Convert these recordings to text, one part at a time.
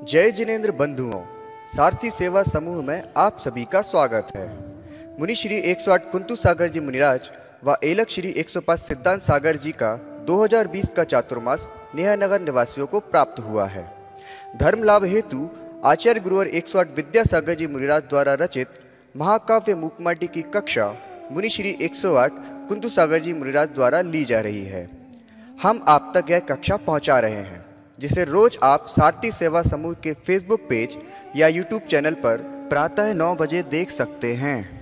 जय जिनेंद्र बंधुओं, सारथी सेवा समूह में आप सभी का स्वागत है। मुनि श्री 108 कुंतु सागर जी मुनिराज व एलक श्री 105 सिद्धांत सागर जी का 2020 का चातुर्मास नेहानगर निवासियों को प्राप्त हुआ है। धर्म लाभ हेतु आचार्य गुरुवर 108 विद्यासागर जी मुनिराज द्वारा रचित महाकाव्य मूकमाटी की कक्षा मुनि श्री 108 कुंतु सागर जी मुनिराज द्वारा ली जा रही है। हम आप तक यह कक्षा पहुंचा रहे हैं, जिसे रोज आप सारथी सेवा समूह के फेसबुक पेज या यूट्यूब चैनल पर प्रातः 9 बजे देख सकते हैं।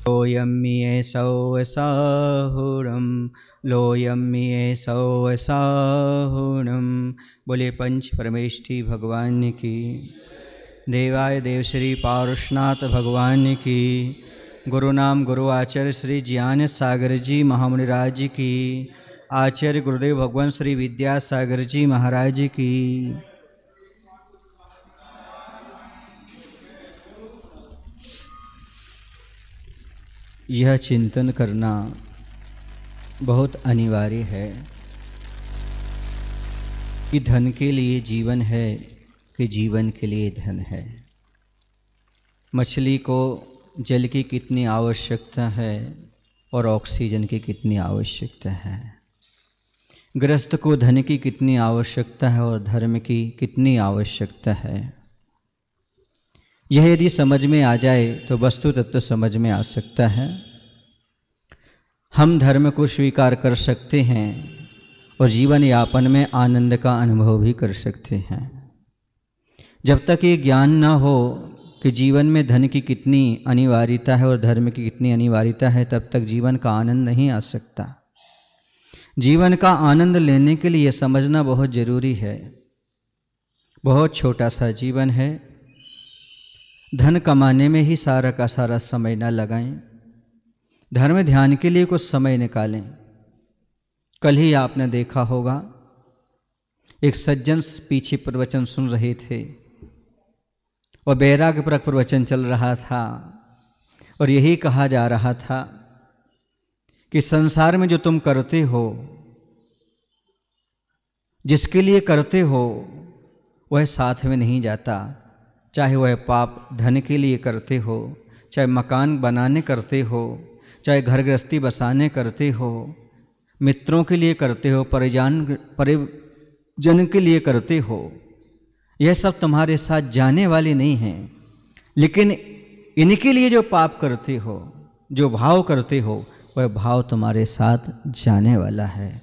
लोयम्ये सौसाहुणं लोयम्ये सौसाहुणं। बोले पंच परमेष्ठी भगवान की, देवाय देव श्री पारुषनाथ भगवान की, गुरु नाम गुरु आचार्य श्री ज्ञान सागर जी महामुनिराज की, आचार्य गुरुदेव भगवान श्री विद्यासागर जी महाराज की। यह चिंतन करना बहुत अनिवार्य है कि धन के लिए जीवन है कि जीवन के लिए धन है। मछली को जल की कितनी आवश्यकता है और ऑक्सीजन की कितनी आवश्यकता है। गृहस्थ को धन की कितनी आवश्यकता है और धर्म की कितनी आवश्यकता है। यह यदि समझ में आ जाए तो वस्तु तत्व समझ में आ सकता है। हम धर्म को स्वीकार कर सकते हैं और जीवन यापन में आनंद का अनुभव भी कर सकते हैं। जब तक ये ज्ञान न हो कि जीवन में धन की कितनी अनिवार्यता है और धर्म की कितनी अनिवार्यता है, तब तक जीवन का आनंद नहीं आ सकता। जीवन का आनंद लेने के लिए समझना बहुत जरूरी है। बहुत छोटा सा जीवन है, धन कमाने में ही सारा का सारा समय न लगाएं। धर्म ध्यान के लिए कुछ समय निकालें। कल ही आपने देखा होगा, एक सज्जन पीछे प्रवचन सुन रहे थे और वैराग्यपरक प्रवचन चल रहा था और यही कहा जा रहा था कि संसार में जो तुम करते हो, जिसके लिए करते हो, वह साथ में नहीं जाता। चाहे वह पाप धन के लिए करते हो, चाहे मकान बनाने करते हो, चाहे घर गृहस्थी बसाने करते हो, मित्रों के लिए करते हो, परिजन के लिए करते हो, यह सब तुम्हारे साथ जाने वाले नहीं हैं। लेकिन इनके लिए जो पाप करते हो, जो भाव करते हो, वह भाव तुम्हारे साथ जाने वाला है।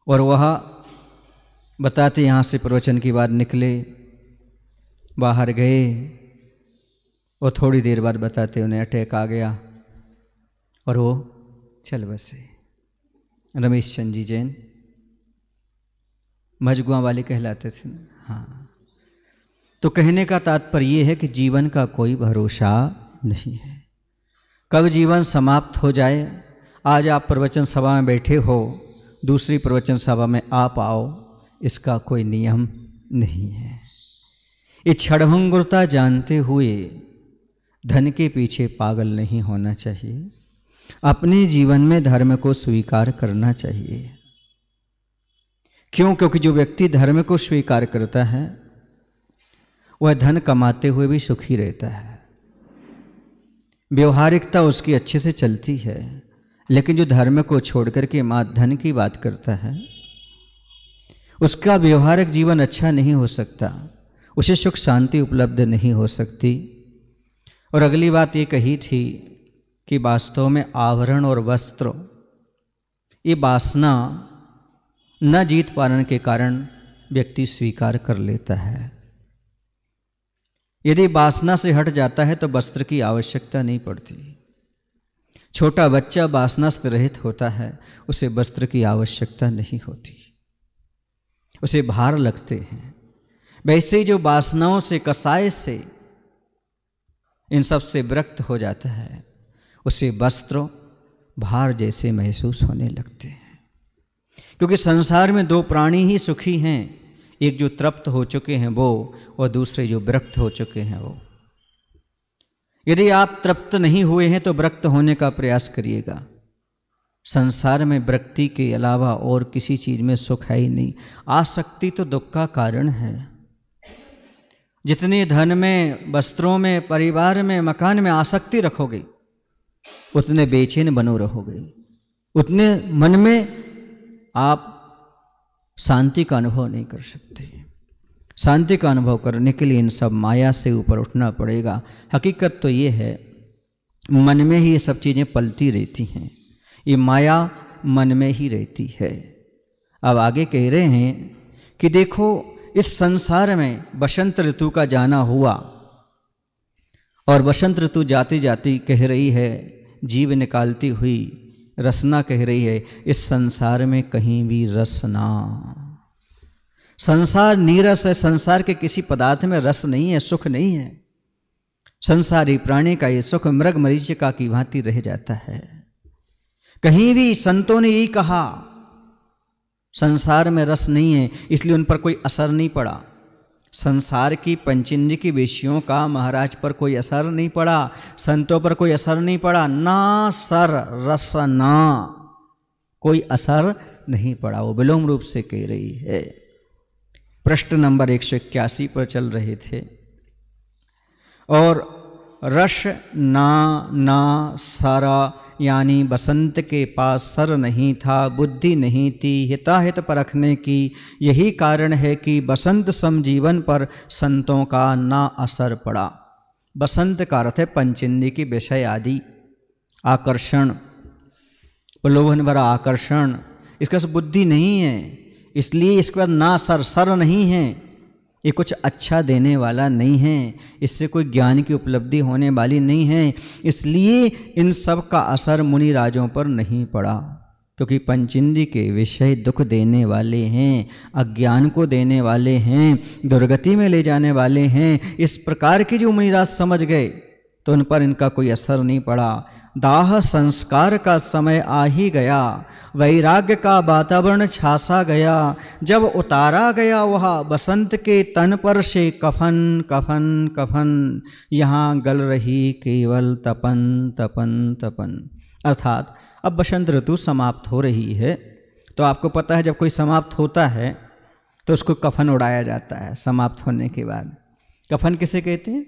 और वह बताते, यहाँ से प्रवचन की बात निकले, बाहर गए और थोड़ी देर बाद बताते उन्हें अटैक आ गया और वो चल बसे। रमेश चंद जी जैन मजगुआ वाले कहलाते थे। हाँ, तो कहने का तात्पर्य ये है कि जीवन का कोई भरोसा नहीं है, कब जीवन समाप्त हो जाए। आज आप प्रवचन सभा में बैठे हो, दूसरी प्रवचन सभा में आप आओ, इसका कोई नियम नहीं है। ये क्षणभंगुरता जानते हुए धन के पीछे पागल नहीं होना चाहिए। अपने जीवन में धर्म को स्वीकार करना चाहिए। क्यों? क्योंकि जो व्यक्ति धर्म को स्वीकार करता है वह धन कमाते हुए भी सुखी रहता है। व्यवहारिकता उसकी अच्छे से चलती है। लेकिन जो धर्म को छोड़ करके धन की बात करता है, उसका व्यवहारिक जीवन अच्छा नहीं हो सकता, उसे सुख शांति उपलब्ध नहीं हो सकती। और अगली बात ये कही थी कि वास्तव में आभरण और वस्त्र, ये वासना न जीत पाने के कारण व्यक्ति स्वीकार कर लेता है। यदि वासना से हट जाता है तो वस्त्र की आवश्यकता नहीं पड़ती। छोटा बच्चा वासना से रहित होता है, उसे वस्त्र की आवश्यकता नहीं होती, उसे भार लगते हैं। वैसे ही जो वासनाओं से, कसाय से, इन सब से विरक्त हो जाता है, उसे वस्त्र भार जैसे महसूस होने लगते हैं। क्योंकि संसार में दो प्राणी ही सुखी हैं, एक जो तृप्त हो चुके हैं वो, और दूसरे जो विरक्त हो चुके हैं वो। यदि आप तृप्त नहीं हुए हैं तो विरक्त होने का प्रयास करिएगा। संसार में विरक्ति के अलावा और किसी चीज में सुख है ही नहीं। आसक्ति तो दुख का कारण है। जितने धन में, वस्त्रों में, परिवार में, मकान में आसक्ति रखोगे, उतने बेचैन बनो रहोगे, उतने मन में आप शांति का अनुभव नहीं कर सकते। शांति का अनुभव करने के लिए इन सब माया से ऊपर उठना पड़ेगा। हकीकत तो ये है, मन में ही ये सब चीज़ें पलती रहती हैं, ये माया मन में ही रहती है। अब आगे कह रहे हैं कि देखो, इस संसार में बसंत ऋतु का जाना हुआ, और बसंत ऋतु जाती जाती कह रही है, जीव निकालती हुई रसना कह रही है, इस संसार में कहीं भी रस ना। संसार नीरस है, संसार के किसी पदार्थ में रस नहीं है, सुख नहीं है। संसारी प्राणी का ये सुख मृग मरीचिका की भांति रह जाता है। कहीं भी संतों ने यही कहा, संसार में रस नहीं है, इसलिए उन पर कोई असर नहीं पड़ा। संसार की पंचेंद्रिय की विषयों का महाराज पर कोई असर नहीं पड़ा, संतों पर कोई असर नहीं पड़ा। ना सर रस ना, कोई असर नहीं पड़ा। वो विलोम रूप से कह रही है। पृष्ठ नंबर 181 पर चल रहे थे। और रस ना ना सारा, यानी बसंत के पास सर नहीं था, बुद्धि नहीं थी हिताहित परखने की। यही कारण है कि बसंत समजीवन पर संतों का ना असर पड़ा। बसंत का अर्थ है पंचेंद्रिय की विषय आदि आकर्षण, प्रलोभन भरा आकर्षण। इसका बुद्धि नहीं है, इसलिए इसके बाद ना सर नहीं है। ये कुछ अच्छा देने वाला नहीं है, इससे कोई ज्ञान की उपलब्धि होने वाली नहीं है। इसलिए इन सब का असर मुनि राजों पर नहीं पड़ा, क्योंकि पंचेंद्रिय के विषय दुख देने वाले हैं, अज्ञान को देने वाले हैं, दुर्गति में ले जाने वाले हैं। इस प्रकार की जो मुनिराज समझ गए तो उन पर इनका कोई असर नहीं पड़ा। दाह संस्कार का समय आ ही गया, वैराग्य का वातावरण छासा गया। जब उतारा गया वह बसंत के तन पर से कफन कफन कफन, यहाँ गल रही केवल तपन तपन तपन। अर्थात अब बसंत ऋतु समाप्त हो रही है, तो आपको पता है जब कोई समाप्त होता है तो उसको कफन उड़ाया जाता है। समाप्त होने के बाद कफन किसे कहते हैं?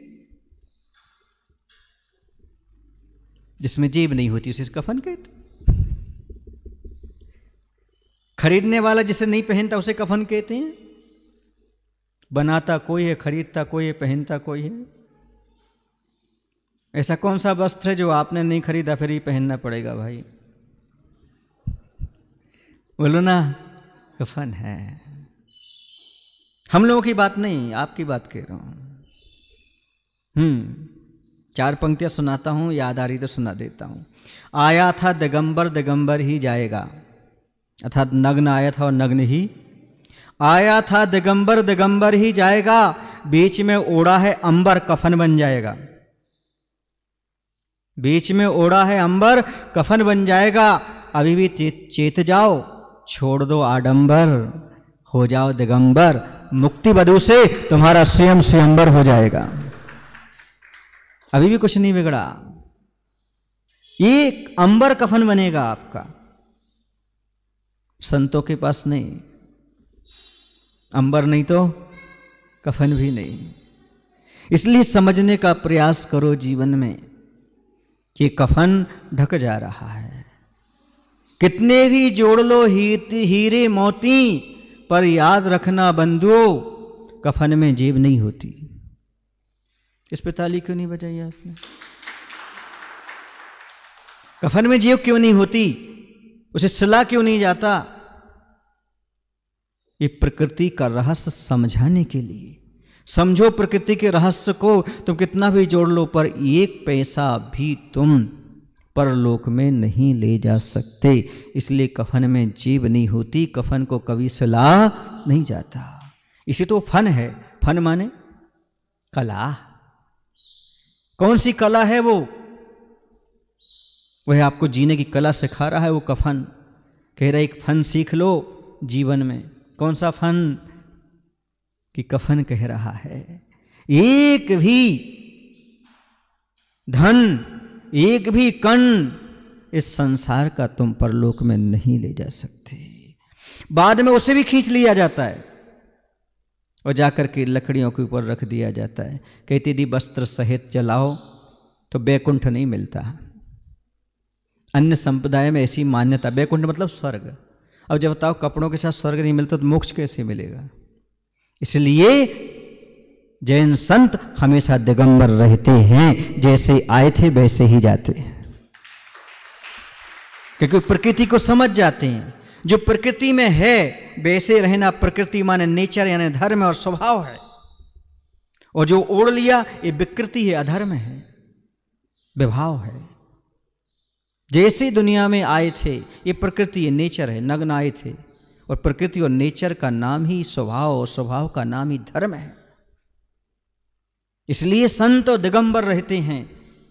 जिसमें जेब नहीं होती उसे कफन कहते। खरीदने वाला जिसे नहीं पहनता उसे कफन कहते हैं। बनाता कोई है, खरीदता कोई है, पहनता कोई है। ऐसा कौन सा वस्त्र है जो आपने नहीं खरीदा फिर ही पहनना पड़ेगा भाई? बोलो ना, कफन है। हम लोगों की बात नहीं, आपकी बात कह रहा हूं। 4 पंक्तियां सुनाता हूं, याद आ रही तो सुना देता हूं। आया था दिगंबर, दिगंबर ही जाएगा। अर्थात नग्न आया था और नग्न ही आया था। दिगंबर, दिगंबर ही जाएगा। बीच में ओढ़ा है अंबर, कफन बन जाएगा। बीच में ओढ़ा है अंबर, कफन बन जाएगा। अभी भी चेत जाओ, छोड़ दो आडंबर, हो जाओ दिगंबर। मुक्ति बधू से तुम्हारा स्वयं स्वयंवर हो जाएगा। अभी भी कुछ नहीं बिगड़ा। ये अंबर कफन बनेगा आपका। संतों के पास नहीं, अंबर नहीं तो कफन भी नहीं। इसलिए समझने का प्रयास करो जीवन में कि कफन ढक जा रहा है। कितने भी जोड़ लो हीरे मोती, पर याद रखना बंधुओं, कफन में जेब नहीं होती। इस पे ताली क्यों नहीं बजाई आपने? कफन में जेब क्यों नहीं होती? उसे सिला क्यों नहीं जाता? ये प्रकृति का रहस्य समझाने के लिए, समझो प्रकृति के रहस्य को, तुम कितना भी जोड़ लो पर एक पैसा भी तुम परलोक में नहीं ले जा सकते। इसलिए कफन में जेब नहीं होती, कफन को कभी सिला नहीं जाता। इसी तो फन है। फन माने कला। कौन सी कला है वो? वह आपको जीने की कला सिखा रहा है वो कफन। कह रहा है एक फन सीख लो जीवन में। कौन सा फन? कि कफन कह रहा है एक भी धन, एक भी कण इस संसार का तुम परलोक में नहीं ले जा सकते। बाद में उसे भी खींच लिया जाता है और जाकर के लकड़ियों के ऊपर रख दिया जाता है। कहती यदि वस्त्र सहित जलाओ तो बैकुंठ नहीं मिलता। अन्य संप्रदाय में ऐसी मान्यता, बैकुंठ मतलब स्वर्ग। अब जब बताओ कपड़ों के साथ स्वर्ग नहीं मिलता तो मोक्ष कैसे मिलेगा? इसलिए जैन संत हमेशा दिगंबर रहते हैं, जैसे आए थे वैसे ही जाते हैं, क्योंकि प्रकृति को समझ जाते हैं। जो प्रकृति में है वैसे रहना। प्रकृति माने नेचर यानी धर्म और स्वभाव है, और जो ओढ़ लिया ये विकृति है, अधर्म है, विभाव है। जैसे दुनिया में आए थे ये प्रकृति है, नेचर है, नग्न आए थे। और प्रकृति और नेचर का नाम ही स्वभाव, और स्वभाव का नाम ही धर्म है। इसलिए संत और दिगंबर रहते हैं,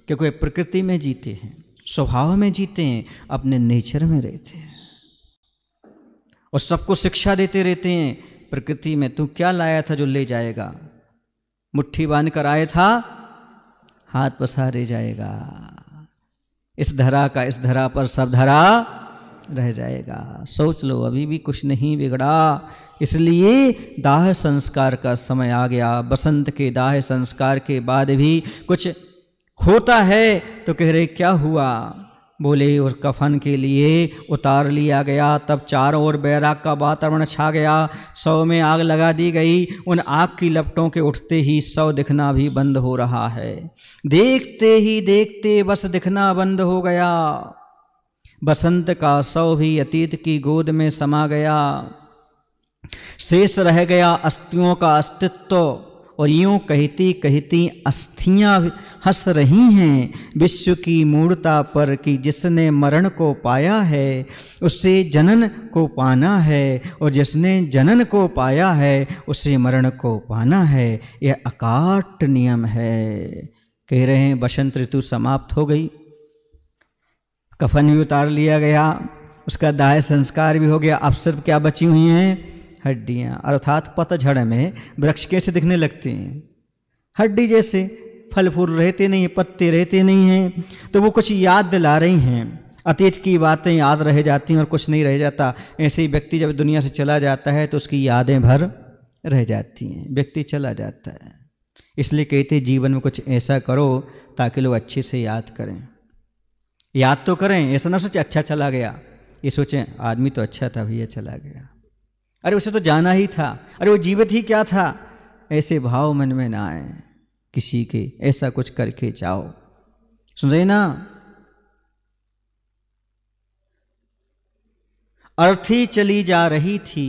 क्योंकि वे प्रकृति में जीते हैं, स्वभाव में जीते हैं, अपने नेचर में रहते हैं, और सबको शिक्षा देते रहते हैं। प्रकृति में तू क्या लाया था जो ले जाएगा? मुट्ठी बांध कर आया था, हाथ पसारे जाएगा। इस धरा का इस धरा पर सब धरा रह जाएगा। सोच लो, अभी भी कुछ नहीं बिगड़ा। इसलिए दाह संस्कार का समय आ गया। बसंत के दाह संस्कार के बाद भी कुछ होता है तो कह रहे क्या हुआ? बोले और कफन के लिए उतार लिया गया। तब चारों ओर बैराग का वातावरण छा गया। शव में आग लगा दी गई। उन आग की लपटों के उठते ही शव दिखना भी बंद हो रहा है। देखते ही देखते बस दिखना बंद हो गया। बसंत का शव भी अतीत की गोद में समा गया। शेष रह गया अस्थियों का अस्तित्व, और यूं कहती कहती अस्थियां हंस रही हैं विश्व की मूर्ता पर कि जिसने मरण को पाया है उससे जनन को पाना है, और जिसने जनन को पाया है उसे मरण को पाना है। यह अकाट नियम है। कह रहे हैं बसंत ऋतु समाप्त हो गई, कफन भी उतार लिया गया, उसका दाह संस्कार भी हो गया। अब सिर्फ क्या बची हुई हैं? हड्डियां। अर्थात पतझड़ में वृक्ष कैसे दिखने लगते हैं? हड्डी जैसे। फल फूल रहते नहीं, पत्ते रहते नहीं हैं। तो वो कुछ याद दिला रही हैं, अतीत की बातें याद रह जाती हैं और कुछ नहीं रह जाता। ऐसे ही व्यक्ति जब दुनिया से चला जाता है तो उसकी यादें भर रह जाती हैं, व्यक्ति चला जाता है। इसलिए कहते जीवन में कुछ ऐसा करो ताकि लोग अच्छे से याद करें। याद तो करें, ऐसा ना सोचे अच्छा चला गया, ये सोचें आदमी तो अच्छा था भैया चला गया, अरे उसे तो जाना ही था, अरे वो जीवित ही क्या था। ऐसे भाव मन में ना आए किसी के, ऐसा कुछ करके जाओ। सुन रहे ना? अर्थी चली जा रही थी,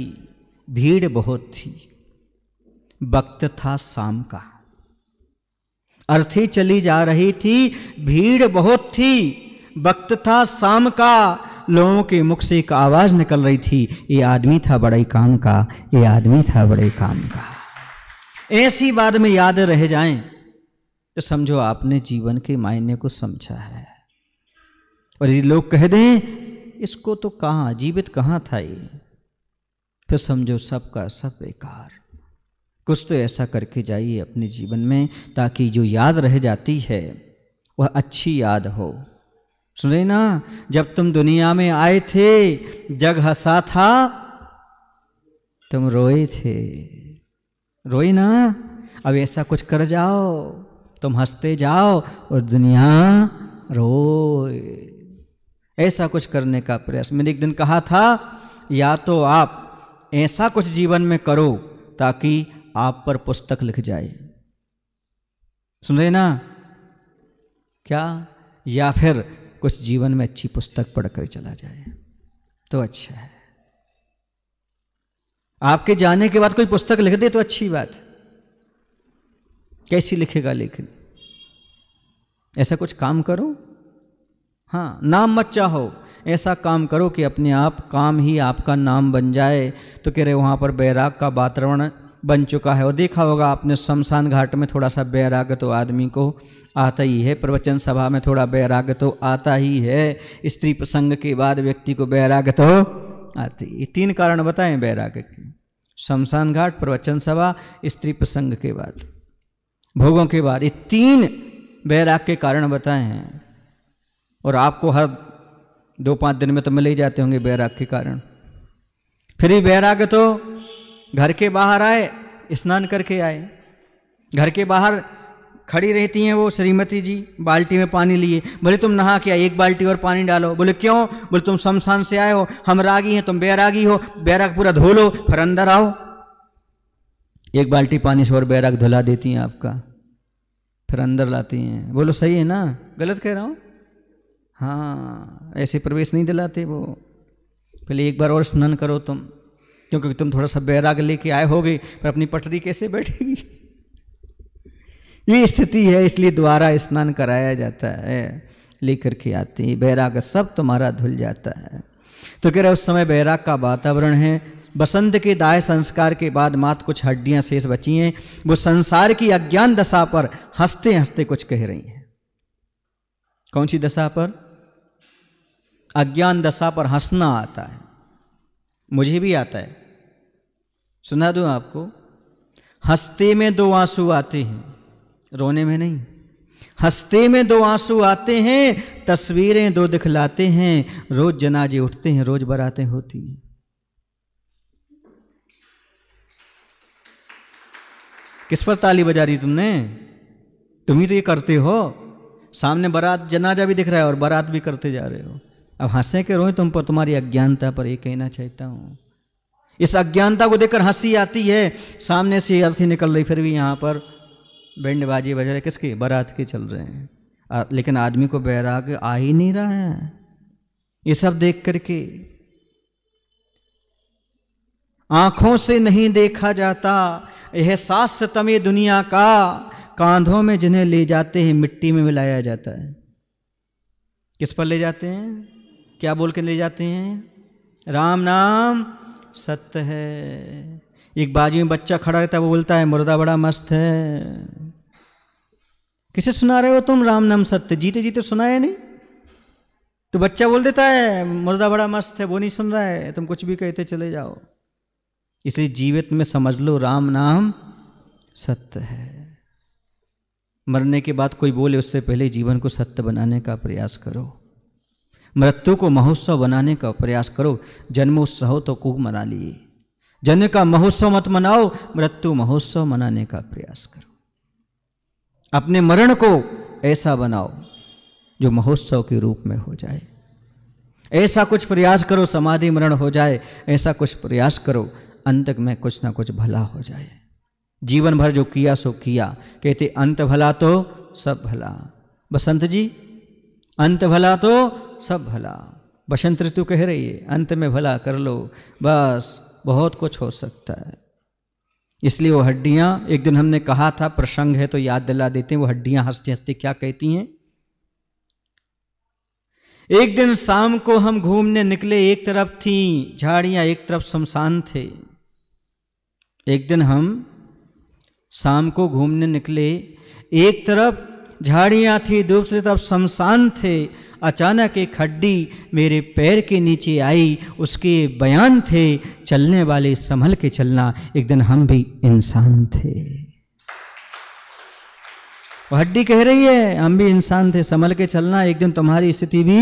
भीड़ बहुत थी, वक्त था शाम का। अर्थी चली जा रही थी, भीड़ बहुत थी, वक्त था शाम का। लोगों के मुख से एक आवाज निकल रही थी, ये आदमी था बड़े काम का, ये आदमी था बड़े काम का। ऐसी बात में याद रह जाएं तो समझो आपने जीवन के मायने को समझा है। और ये लोग कह दें इसको तो कहाँ, जीवित कहाँ था ये, फिर समझो सबका सब बेकार। कुछ तो ऐसा करके जाइए अपने जीवन में ताकि जो याद रह जाती है वह अच्छी याद हो। सुन रहे ना? जब तुम दुनिया में आए थे जग हंसा था, तुम रोए थे, रोए ना? अब ऐसा कुछ कर जाओ, तुम हंसते जाओ और दुनिया रोए। ऐसा कुछ करने का प्रयास। मैंने एक दिन कहा था या तो आप ऐसा कुछ जीवन में करो ताकि आप पर पुस्तक लिख जाए। सुन रहे ना? क्या? या फिर कुछ जीवन में अच्छी पुस्तक पढ़कर चला जाए तो अच्छा है। आपके जाने के बाद कोई पुस्तक लिख दे तो अच्छी बात, कैसी लिखेगा लेकिन? ऐसा कुछ काम करो, हाँ, नाम मत चाहो, ऐसा काम करो कि अपने आप काम ही आपका नाम बन जाए। तो कह रहे वहाँ पर बैराग का वातावरण बन चुका है। और देखा होगा आपने शमशान घाट में थोड़ा सा बैराग तो आदमी को आता ही है, प्रवचन सभा में थोड़ा बैराग तो आता ही है, स्त्री प्रसंग के बाद व्यक्ति को बैराग तो आती। ये 3 कारण बताएं बैराग के: शमशान घाट, प्रवचन सभा, स्त्री प्रसंग के बाद, भोगों के बाद। ये 3 बैराग के कारण बताए हैं। और आपको हर 2-5 दिन में तो मिल ही जाते होंगे बैराग के कारण। फिर भी बैराग तो घर के बाहर आए, स्नान करके आए, घर के बाहर खड़ी रहती हैं वो श्रीमती जी बाल्टी में पानी लिए। बोले तुम नहा के 1 बाल्टी और पानी डालो। बोले क्यों? बोले तुम शमशान से आए हो, हम रागी हैं, तुम बैरागी हो, बैराग पूरा धो लो फिर अंदर आओ। 1 बाल्टी पानी से और बैराग धुला देती हैं आपका, फिर अंदर लाती हैं। बोलो सही है ना, गलत कह रहा हूँ? हाँ, ऐसे प्रवेश नहीं दिलाते वो। पहले 1 बार और स्नान करो तुम, क्योंकि तुम थोड़ा सा बैराग लेके आए होगे, पर अपनी पटरी कैसे बैठेगी? ये स्थिति है, इसलिए द्वारा स्नान कराया जाता है, लेकर के आते हैं। बैराग सब तुम्हारा धुल जाता है। तो कह रहे उस समय बैराग का वातावरण है। बसंत के दाह संस्कार के बाद मात्र कुछ हड्डियां शेष बची हैं। वो संसार की अज्ञान दशा पर हंसते हंसते कुछ कह रही हैं। कौन सी दशा पर? अज्ञान दशा पर हंसना आता है। मुझे भी आता है, सुना दूं आपको। हंसते में 2 आंसू आते हैं, रोने में नहीं। हंसते में 2 आंसू आते हैं, तस्वीरें 2 दिखलाते हैं। रोज जनाजे उठते हैं, रोज बारातें होती हैं। किस पर ताली बजा रही तुमने? तुम ही तो ये करते हो। सामने बारात जनाजा भी दिख रहा है और बारात भी करते जा रहे हो। अब हंसे के रोए तुम पर, तुम्हारी अज्ञानता पर ये कहना चाहता हूं। इस अज्ञानता को देखकर हंसी आती है। सामने से अर्थी निकल रही, फिर भी यहाँ पर बैंड बाजे बज रहे, किसके? बारात के चल रहे हैं। लेकिन आदमी को बैराग आ ही नहीं रहा है। ये सब देख करके आंखों से नहीं देखा जाता एहसास तमे दुनिया का, कांधों में जिन्हें ले जाते हैं मिट्टी में मिलाया जाता है। किस पर ले जाते हैं? क्या बोल के ले जाते हैं? राम नाम सत्य है। एक बाजू में बच्चा खड़ा रहता है, वो बोलता है मुर्दा बड़ा मस्त है। किसे सुना रहे हो तुम राम नाम सत्य? जीते जीते सुनाया नहीं तो बच्चा बोल देता है मुर्दा बड़ा मस्त है, वो नहीं सुन रहा है, तुम कुछ भी कहते चले जाओ। इसलिए जीवित में समझ लो राम नाम सत्य है। मरने के बाद कोई बोले उससे पहले जीवन को सत्य बनाने का प्रयास करो। मृत्यु को महोत्सव बनाने का प्रयास करो। जन्मोत्सव तो खूब मना लिए, जन्म का महोत्सव मत मनाओ, मृत्यु महोत्सव मनाने का प्रयास करो। अपने मरण को ऐसा बनाओ जो महोत्सव के रूप में हो जाए। ऐसा कुछ प्रयास करो समाधि मरण हो जाए, ऐसा कुछ प्रयास करो अंत में कुछ ना कुछ भला हो जाए। जीवन भर जो किया सो किया। कहते अंत भला तो सब भला। बसंत जी, अंत भला तो सब भला। बसंत ऋतु कह रही है अंत में भला कर लो, बस बहुत कुछ हो सकता है। इसलिए वो हड्डियां, एक दिन हमने कहा था, प्रसंग है तो याद दिला देते हैं। वो हड्डियां हंसते हंसते क्या कहती हैं? एक दिन शाम को हम घूमने निकले, एक तरफ थी झाड़ियां, एक तरफ शमशान थे। एक दिन हम शाम को घूमने निकले, एक तरफ झाड़ियां थी, दूसरी तरफ शमशान थे। अचानक एक हड्डी मेरे पैर के नीचे आई, उसके बयान थे चलने वाले संभल के चलना। एक दिन हम भी इंसान थे। वो हड्डी कह रही है हम भी इंसान थे, संभल के चलना, एक दिन तुम्हारी स्थिति भी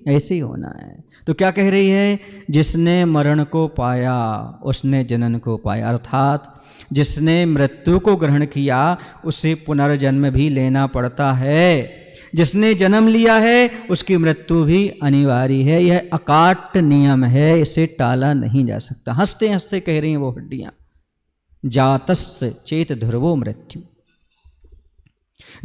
ऐसे ही होना है। तो क्या कह रही है? जिसने मरण को पाया उसने जनन को पाया। अर्थात जिसने मृत्यु को ग्रहण किया उसे पुनर्जन्म भी लेना पड़ता है। जिसने जन्म लिया है उसकी मृत्यु भी अनिवार्य है। यह अकाट्य नियम है, इसे टाला नहीं जा सकता। हंसते हंसते कह रही हैं वो हड्डियां, जातस्य चेत ध्रुवो मृत्यु।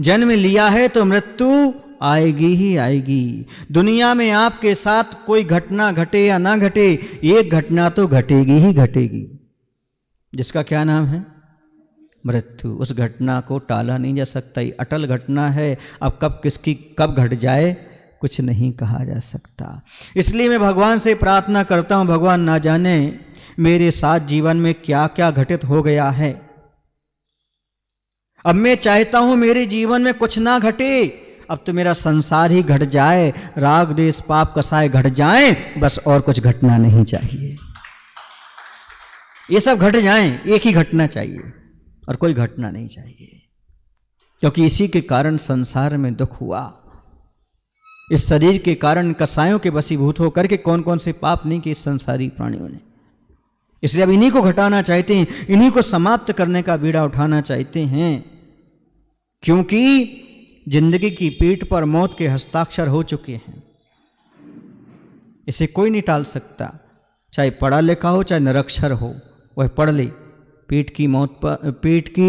जन्म लिया है तो मृत्यु आएगी ही आएगी। दुनिया में आपके साथ कोई घटना घटे या ना घटे, एक घटना तो घटेगी ही घटेगी। जिसका क्या नाम है? मृत्यु। उस घटना को टाला नहीं जा सकता, ये अटल घटना है। अब कब किसकी कब घट जाए कुछ नहीं कहा जा सकता। इसलिए मैं भगवान से प्रार्थना करता हूँ, भगवान ना जाने मेरे साथ जीवन में क्या क्या घटित हो गया है। अब मैं चाहता हूं मेरे जीवन में कुछ ना घटे, अब तो मेरा संसार ही घट जाए, राग देश पाप कसाय घट जाए, बस और कुछ घटना नहीं चाहिए। ये सब घट जाएं, एक ही घटना चाहिए और कोई घटना नहीं चाहिए, क्योंकि इसी के कारण संसार में दुख हुआ। इस शरीर के कारण कसायों के वशीभूत होकर के कौन कौन से पाप नहीं किए संसारी प्राणियों ने। इसलिए अब इन्हीं को घटाना चाहते हैं, इन्हीं को समाप्त करने का बीड़ा उठाना चाहते हैं, क्योंकि जिंदगी की पीठ पर मौत के हस्ताक्षर हो चुके हैं। इसे कोई नहीं टाल सकता, चाहे पढ़ा लिखा हो चाहे निरक्षर हो, वह पढ़ ले। पीठ की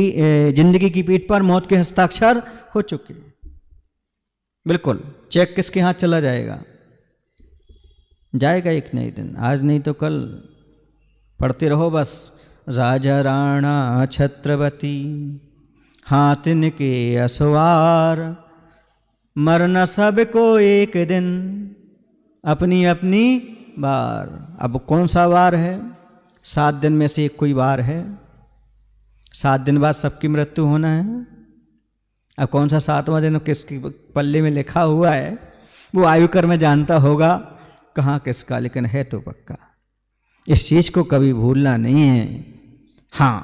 जिंदगी की पीठ पर मौत के हस्ताक्षर हो चुके हैं। बिल्कुल, चेक किसके हाथ चला जाएगा? जाएगा एक नहीं दिन, आज नहीं तो कल। पढ़ते रहो बस। राजा राणा छत्रपति हाथिन के असवार, मरना सबको एक दिन अपनी अपनी बार। अब कौन सा वार है? 7 दिन में से एक कोई वार है। 7 दिन बाद सबकी मृत्यु होना है। अब कौन सा 7वां दिन किसकी पल्ले में लिखा हुआ है वो आयुकर में जानता होगा, कहाँ किसका, लेकिन है तो पक्का। इस चीज को कभी भूलना नहीं है। हाँ,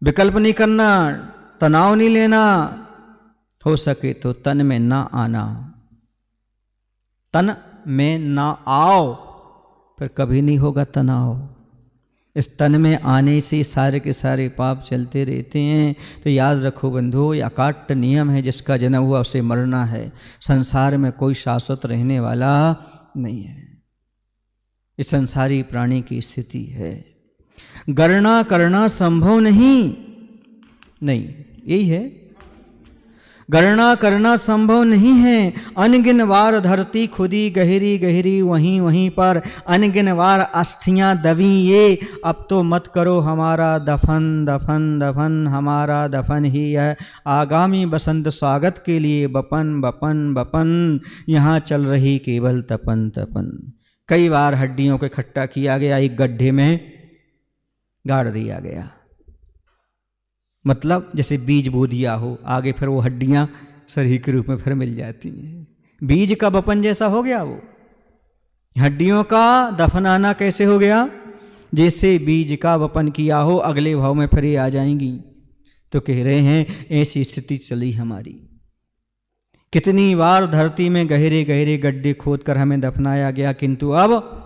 विकल्प नहीं करना, तनाव नहीं लेना, हो सके तो तन में ना आना। तन में ना आओ, फिर कभी नहीं होगा तनाव। इस तन में आने से सारे के सारे पाप चलते रहते हैं। तो याद रखो बंधुओं, ये अकाट्य नियम है, जिसका जन्म हुआ उसे मरना है। संसार में कोई शाश्वत रहने वाला नहीं है। इस संसारी प्राणी की स्थिति है। गणना करना संभव नहीं, यही है, गणना करना संभव नहीं है। अनगिन वार धरती खुदी गहरी गहरी, वहीं वहीं पर अनगिन वार अस्थियां दबी ये। अब तो मत करो हमारा दफन दफन दफन, हमारा दफन ही है आगामी बसंत स्वागत के लिए बपन बपन बपन, यहाँ चल रही केवल तपन तपन। कई बार हड्डियों को इकट्ठा किया गया, एक गड्ढे में गाड़ दिया गया। मतलब जैसे बीज बो दिया हो, आगे फिर वो हड्डियां शरीर के रूप में फिर मिल जाती हैं। बीज का बपन जैसा हो गया वो। हड्डियों का दफनाना कैसे हो गया? जैसे बीज का वपन किया हो, अगले भाव में फिर आ जाएंगी। तो कह रहे हैं ऐसी स्थिति चली हमारी। कितनी बार धरती में गहरे गहरे गड्ढे खोदकर हमें दफनाया गया, किंतु अब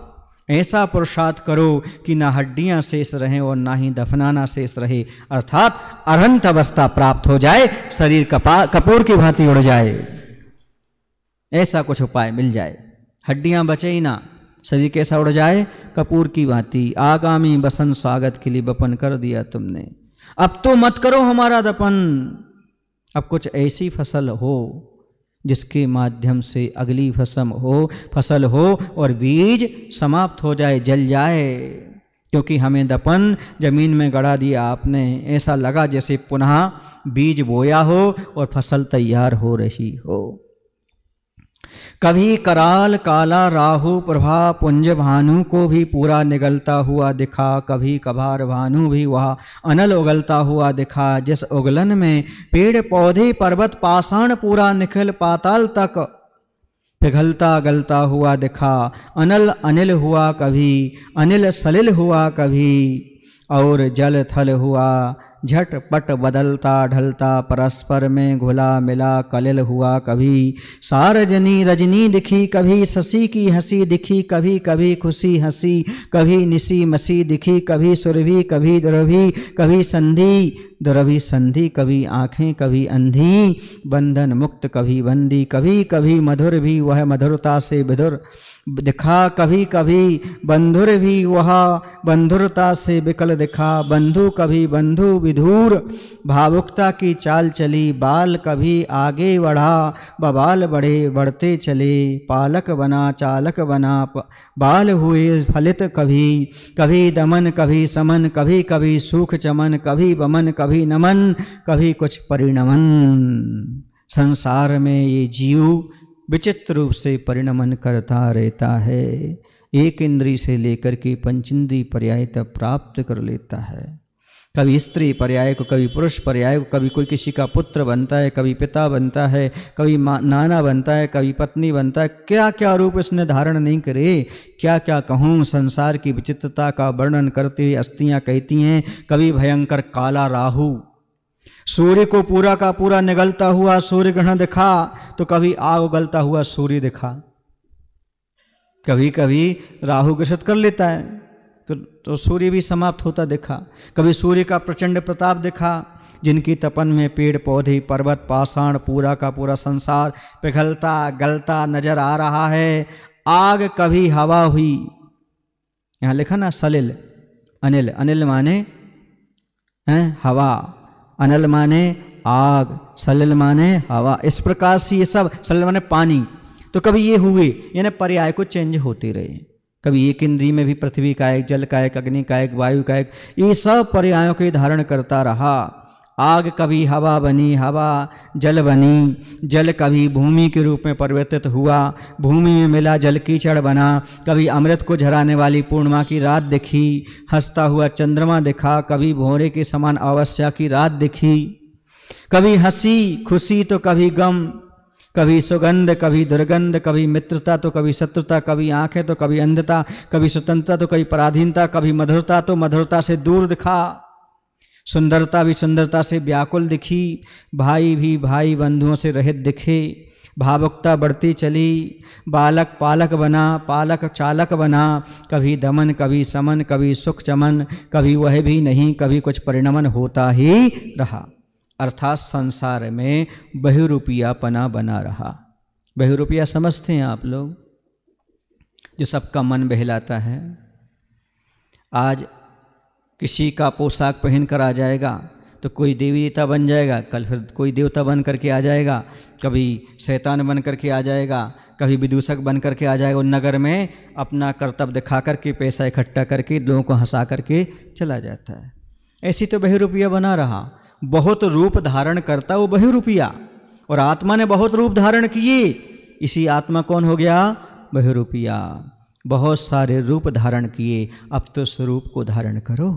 ऐसा पुरुषार्थ करो कि ना हड्डियां शेष रहें और ना ही दफनाना शेष रहे, अर्थात अरहंत अवस्था प्राप्त हो जाए, शरीर कपूर की भांति उड़ जाए। ऐसा कुछ उपाय मिल जाए, हड्डियां बचे ही ना, शरीर कैसा उड़ जाए? कपूर की भांति। आगामी बसंत स्वागत के लिए बपन कर दिया तुमने, अब तो मत करो हमारा दफन। अब कुछ ऐसी फसल हो जिसके माध्यम से अगली फसल हो और बीज समाप्त हो जाए, जल जाए। क्योंकि हमें दफन जमीन में गड़ा दिया आपने, ऐसा लगा जैसे पुनः बीज बोया हो और फसल तैयार हो रही हो। कभी कराल काला राहु प्रभा पुंज भानु को भी पूरा निगलता हुआ दिखा, कभी कभार भानु भी वह अनल उगलता हुआ दिखा। जिस उगलन में पेड़ पौधे पर्वत पाषाण पूरा निखिल पाताल तक पिघलता गलता हुआ दिखा। अनल अनिल हुआ कभी, अनिल सलिल हुआ कभी, और जल थल हुआ झटपट बदलता ढलता, परस्पर में घुला मिला कलिल हुआ कभी। सारजनी रजनी दिखी कभी, शशि की हंसी दिखी कभी, कभी खुशी हंसी, कभी निसी मसी दिखी, कभी सुरभि कभी दुरभि, कभी संधि दुरभि संधि, कभी आँखें कभी अंधी, बंधन मुक्त कभी बंदी, कभी कभी मधुर भी वह मधुरता से विधुर दिखा, कभी कभी बंधुर भी वह बंधुरता से विकल दिखा। बंधु कभी बंधु विधूर, भावुकता की चाल चली, बाल कभी आगे बढ़ा, बबाल बढ़े बढ़ते चले, पालक बना चालक बना, बाल हुए फलित कभी, कभी दमन कभी समन, कभी कभी सूख चमन, कभी बमन कभी नमन, कभी कुछ परिणमन। संसार में ये जीव विचित्र रूप से परिणमन करता रहता है, एक इंद्री से लेकर के पंचेंद्री पर्याय तक प्राप्त कर लेता है। कभी स्त्री पर्याय को, कभी पुरुष पर्याय को, कभी कोई किसी का पुत्र बनता है, कभी पिता बनता है, कभी नाना बनता है, कभी पत्नी बनता है। क्या क्या रूप इसने धारण नहीं करे, क्या क्या कहूँ। संसार की विचित्रता का वर्णन करते हुए अस्तियाँ कहती हैं, कभी भयंकर काला राहु, सूर्य को पूरा का पूरा निगलता हुआ सूर्य ग्रहण दिखा, तो कभी आग उगलता हुआ सूर्य दिखा। कभी कभी राहु ग्रसित कर लेता है तो सूर्य भी समाप्त होता दिखा। कभी सूर्य का प्रचंड प्रताप दिखा, जिनकी तपन में पेड़ पौधे पर्वत पाषाण पूरा का पूरा संसार पिघलता गलता नजर आ रहा है। आग कभी हवा हुई, यहाँ लिखा ना सलिल अनिल, अनिल माने हवा, अनल माने आग, सलिल माने हवा। इस प्रकार से ये सब, सलिल माने पानी, तो कभी ये हुए, यानी पर्याय को चेंज होते रहे। कभी एक इंद्री में भी पृथ्वी का एक, जल का एक, अग्नि का एक, वायु का एक, ये सब पर्यायों के धारण करता रहा। आग कभी हवा बनी, हवा जल बनी, जल कभी भूमि के रूप में परिवर्तित हुआ, भूमि में मिला जल कीचड़ बना। कभी अमृत को झराने वाली पूर्णिमा की रात दिखी, हंसता हुआ चंद्रमा दिखा, कभी भोरे के समान अमावस्या की रात दिखी। कभी हंसी खुशी तो कभी गम, कभी सुगंध कभी दुर्गंध, कभी मित्रता तो कभी शत्रुता, कभी आंखें तो कभी अंधता, कभी स्वतंत्रता तो कभी पराधीनता, कभी मधुरता तो मधुरता से दूर दिखा, सुंदरता भी सुंदरता से व्याकुल दिखी, भाई भी भाई बंधुओं से रहित दिखे। भावुकता बढ़ती चली, बालक पालक बना, पालक चालक बना, कभी दमन कभी समन, कभी सुख चमन, कभी वह भी नहीं, कभी कुछ परिणमन होता ही रहा। अर्थात संसार में बहुरूपियापना बना रहा। बहुरूपिया समझते हैं आप लोग, जो सबका मन बहलाता है। आज किसी का पोशाक पहन कर आ जाएगा तो कोई देवी देवता बन जाएगा, कल फिर कोई देवता बन करके आ जाएगा, कभी शैतान बन करके आ जाएगा, कभी विदूषक बन करके आ जाएगा। और नगर में अपना कर्तव्य दिखा करके, पैसा इकट्ठा करके लोगों को हंसा करके चला जाता है। ऐसी तो बहुरूपिया बना रहा। बहुत रूप धारण करता वो बहुरूपिया, और आत्मा ने बहुत रूप धारण किए, इसी आत्मा कौन हो गया? बहुरूपिया। बहुत सारे रूप धारण किए, अब तो स्वरूप को धारण करो,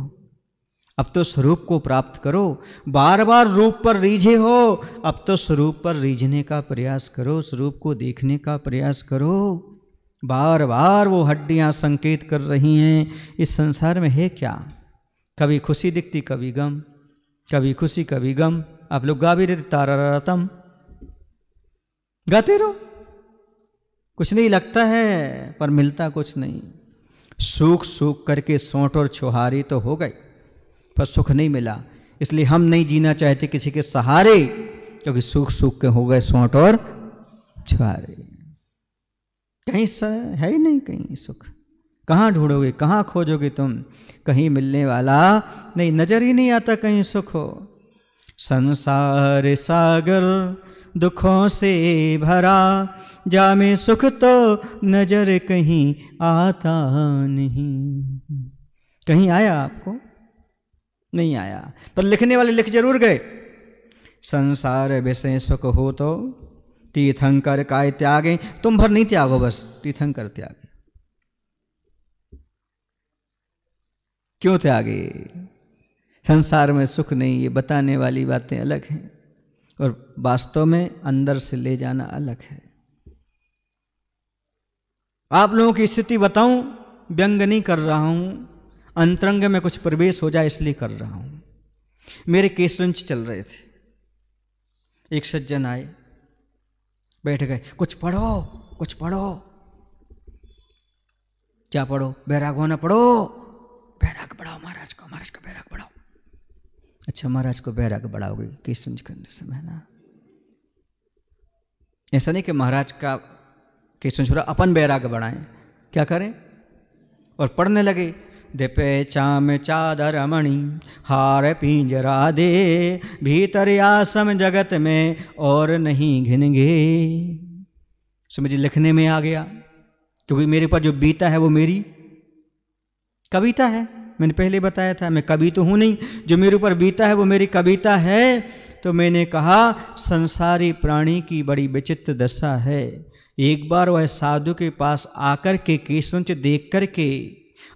अब तो स्वरूप को प्राप्त करो। बार बार रूप पर रीझे हो, अब तो स्वरूप पर रीझने का प्रयास करो, स्वरूप को देखने का प्रयास करो। बार बार वो हड्डियां संकेत कर रही हैं, इस संसार में है क्या? कभी खुशी दिखती, कभी गम, कभी खुशी कभी गम। आप लोग गा भी रहे, तारारातम गाते रहो, कुछ नहीं लगता है पर मिलता कुछ नहीं। सूख सूख करके सोंठ और छुहारी तो हो गई, पर सुख नहीं मिला। इसलिए हम नहीं जीना चाहते किसी के सहारे, क्योंकि सूख सूख के हो गए सोंठ और छुहारे। कहीं है ही नहीं कहीं सुख। कहाँ ढूंढोगे, कहाँ खोजोगे तुम? कहीं मिलने वाला नहीं, नजर ही नहीं आता कहीं सुख हो। संसार सागर दुखों से भरा, जामे सुख तो नजर कहीं आता नहीं। कहीं आया आपको? नहीं आया। पर लिखने वाले लिख जरूर गए, संसार विषय सुख हो तो तीर्थंकर काय त्यागे। तुम भर नहीं त्यागो, बस तीर्थंकर त्यागे। क्यों त्यागे? संसार में सुख नहीं, ये बताने वाली बातें अलग हैं, और वास्तव में अंदर से ले जाना अलग है। आप लोगों की स्थिति बताऊं, व्यंग नहीं कर रहा हूं, अंतरंग में कुछ प्रवेश हो जाए इसलिए कर रहा हूं। मेरे केसरंच चल रहे थे, एक सज्जन आए, बैठ गए, कुछ पढ़ो कुछ पढ़ो। क्या पढ़ो? बैराग होना पढ़ो। बैराग बढ़ाओ महाराज को, महाराज का बैराग बढ़ाओ। अच्छा, महाराज को बैराग बढ़ाओगे केसरंच करने समय ना? ऐसा नहीं कि महाराज का केसरंच छोड़ा अपन बैराग बढ़ाएं। क्या करें? और पढ़ने लगे, दिपे चाम चादर मणि हार पिंजरा दे, भीतर आसम जगत में और नहीं घिनगे। समझिए लिखने में आ गया, क्योंकि मेरे पर जो बीता है वो मेरी कविता है। मैंने पहले बताया था मैं कवि तो हूं नहीं, जो मेरे ऊपर बीता है वो मेरी कविता है। तो मैंने कहा संसारी प्राणी की बड़ी विचित्र दशा है। एक बार वह साधु के पास आकर के केसुंच देख कर के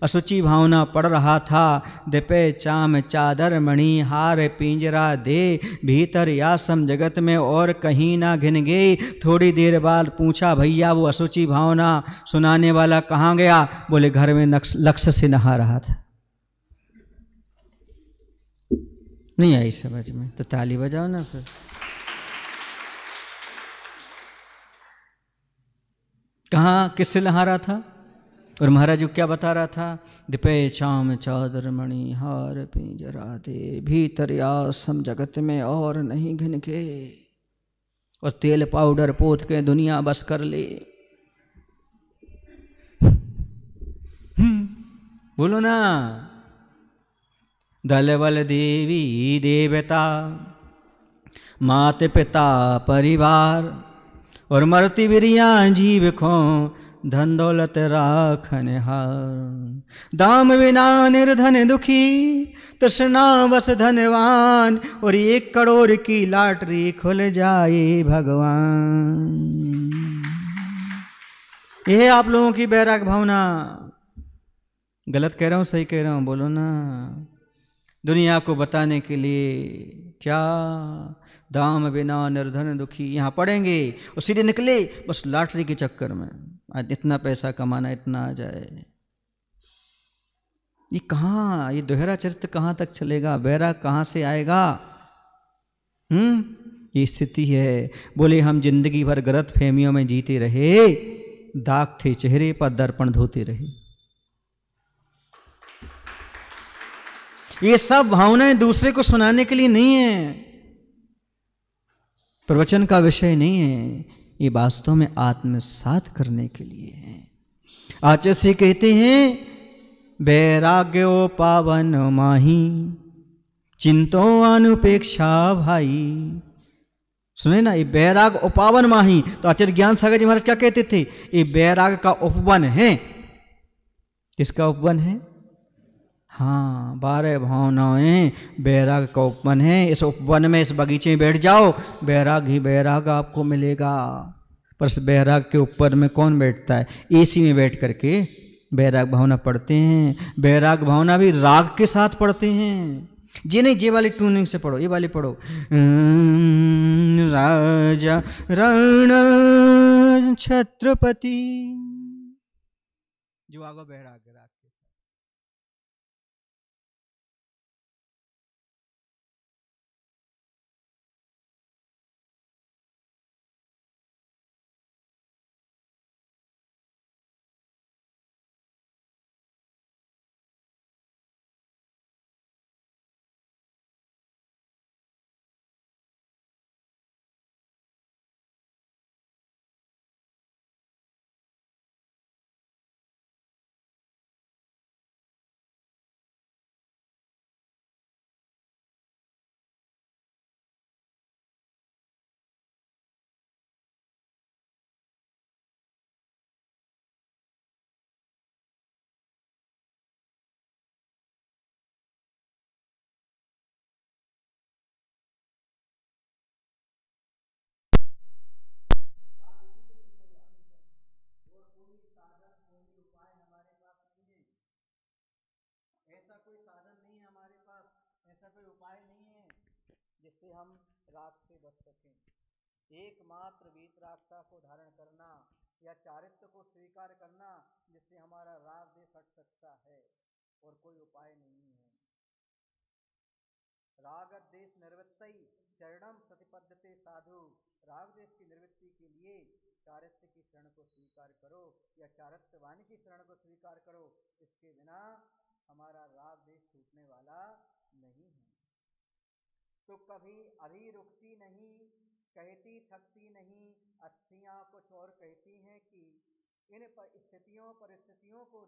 असुचि भावना पड़ रहा था। दिपे चाम चादर मणि हार पिंजरा दे, भीतर यासम जगत में और कहीं ना घिन गए। थोड़ी देर बाद पूछा, भैया वो असुचि भावना सुनाने वाला कहाँ गया? बोले घर में लक्ष्य से नहा रहा था। नहीं आई समझ में तो ताली बजाओ ना फिर। कहाँ किससे नहा रहा था? और महाराज जी क्या बता रहा था? दिपे चाम चादर मणि हार पिंजरा दे, भीतर आसम जगत में और नहीं घिन के। और तेल पाउडर पोत के दुनिया बस कर ले। बोलो ना। दल बल देवी देवता मात पिता परिवार, और मरती बिरिया जीव खो धन दौलत राखन हार। दाम बिना निर्धन दुखी तृष्णा बस धनवान, और 1 करोड़ की लॉटरी खुल जाए भगवान। यह है आप लोगों की बैराग भावना। गलत कह रहा हूं सही कह रहा हूं? बोलो ना। दुनिया को बताने के लिए क्या दाम बिना निर्धन दुखी यहाँ पढ़ेंगे और सीधे निकले बस लॉटरी के चक्कर में, आज इतना पैसा कमाना, इतना आ जाए। ये कहाँ, ये दोहरा चरित्र कहाँ तक चलेगा? बैराग कहाँ से आएगा? ये स्थिति है। बोले हम जिंदगी भर गलत फहमियों में जीते रहे, दाग थे चेहरे पर दर्पण धोते रहे। ये सब भावनाएं दूसरे को सुनाने के लिए नहीं है, प्रवचन का विषय नहीं है, ये वास्तव में आत्मसात करने के लिए है। आचार्य से कहते हैं वैराग्यो पावन माही चिंतो अनुपेक्षा भाई। सुने ना, ये बैराग उपावन माही। तो आचार्य ज्ञान सागर जी महाराज क्या कहते थे? ये बैराग का उपवन है। किसका उपवन है? हाँ, 12 भावनाएं बैराग का उपवन है। इस उपवन में, इस बगीचे में बैठ जाओ, बैराग ही बैराग आपको मिलेगा। पर इस बैराग के ऊपर में कौन बैठता है? एसी में बैठ करके बैराग भावना पढ़ते हैं। बैराग भावना भी राग के साथ पढ़ते हैं। जी नहीं, जे वाली ट्यूनिंग से पढ़ो, ये वाली पढ़ो। राजा रण छत्रपति, जो आगो बैराग राग के साथ। ऐसा कोई साधन नहीं है हमारे पास, ऐसा कोई उपाय नहीं है जिससे हम राग से बच सकें। एकमात्र वीतरागता को धारण करना या चारित्र्य को स्वीकार करना जिससे हमारा राग देश हट सकता है, और कोई उपाय नहीं है। राग देश निर्वृत्ति चरणम प्रतिपद्यते साधु। राग देश की निवृत्ति के लिए चारित्र्य की शरण को स्वीकार करो या चारित्र्य वाणी की शरण को स्वीकार करो। इसके बिना हमारा राग देश छूटने वाला नहीं है। तो कभी अभी रुकती नहीं, कहती थकती नहीं, अस्थियां कुछ और कहती हैं कि इन स्थितियों परिस्थितियों को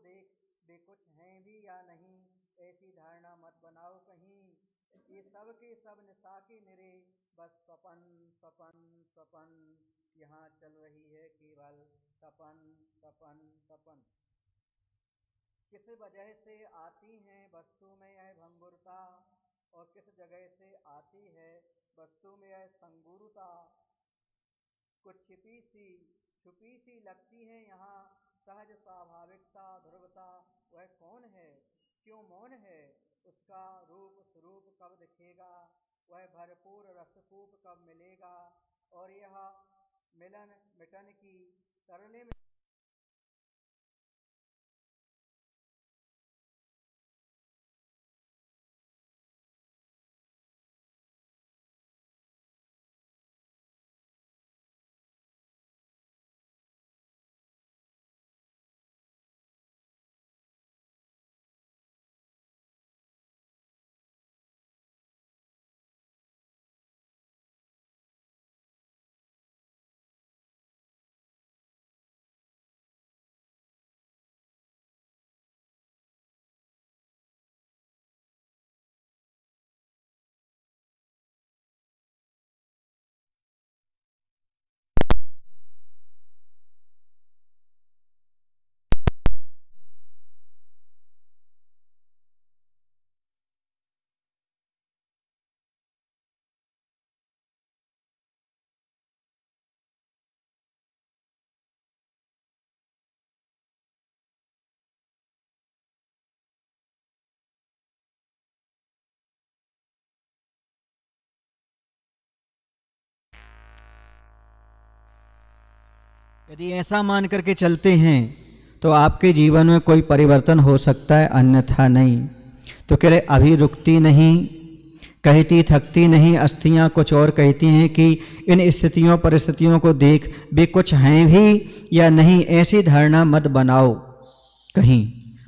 वे कुछ हैं भी या नहीं, ऐसी धारणा मत बनाओ कहीं। ये सब के सब निशा के निरे, बस सपन सपन सपन, यहाँ चल रही है केवल सपन सपन सपन। किस वजह से आती हैं वस्तु में यह भंगुरता, और किस जगह से आती है वस्तु में यह संगुरता। कुछ छुपी सी लगती है यहाँ सहज स्वाभाविकता ध्रुवता। वह कौन है, क्यों मौन है, उसका रूप स्वरूप कब दिखेगा, वह भरपूर रसकूप कब मिलेगा, और यह मिलन मिटन की तरले में यदि ऐसा मान करके चलते हैं तो आपके जीवन में कोई परिवर्तन हो सकता है, अन्यथा नहीं। तो कह रहे अभी रुकती नहीं, कहती थकती नहीं, अस्थियां कुछ और कहती हैं कि इन स्थितियों परिस्थितियों को देख वे कुछ हैं भी या नहीं, ऐसी धारणा मत बनाओ कहीं।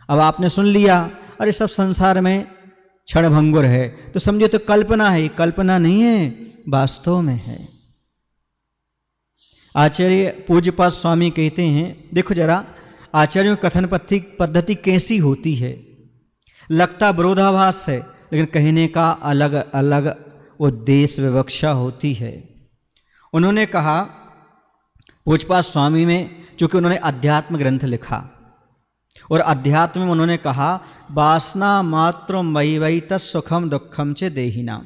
अब आपने सुन लिया अरे सब संसार में क्षणभंगुर है, तो समझे तो कल्पना है। कल्पना नहीं है, वास्तव में है। आचार्य पूज्यपाद स्वामी कहते हैं, देखो जरा आचार्यों की कथन पद्धति कैसी होती है। लगता विरोधाभास है, लेकिन कहने का अलग अलग उद्देश्य विवक्षा होती है। उन्होंने कहा पूज्यपाद स्वामी में, चूंकि उन्होंने अध्यात्म ग्रंथ लिखा और अध्यात्म में उन्होंने कहा वासना मात्र मयि वै तत्सुखम दुखम च देहिनाम,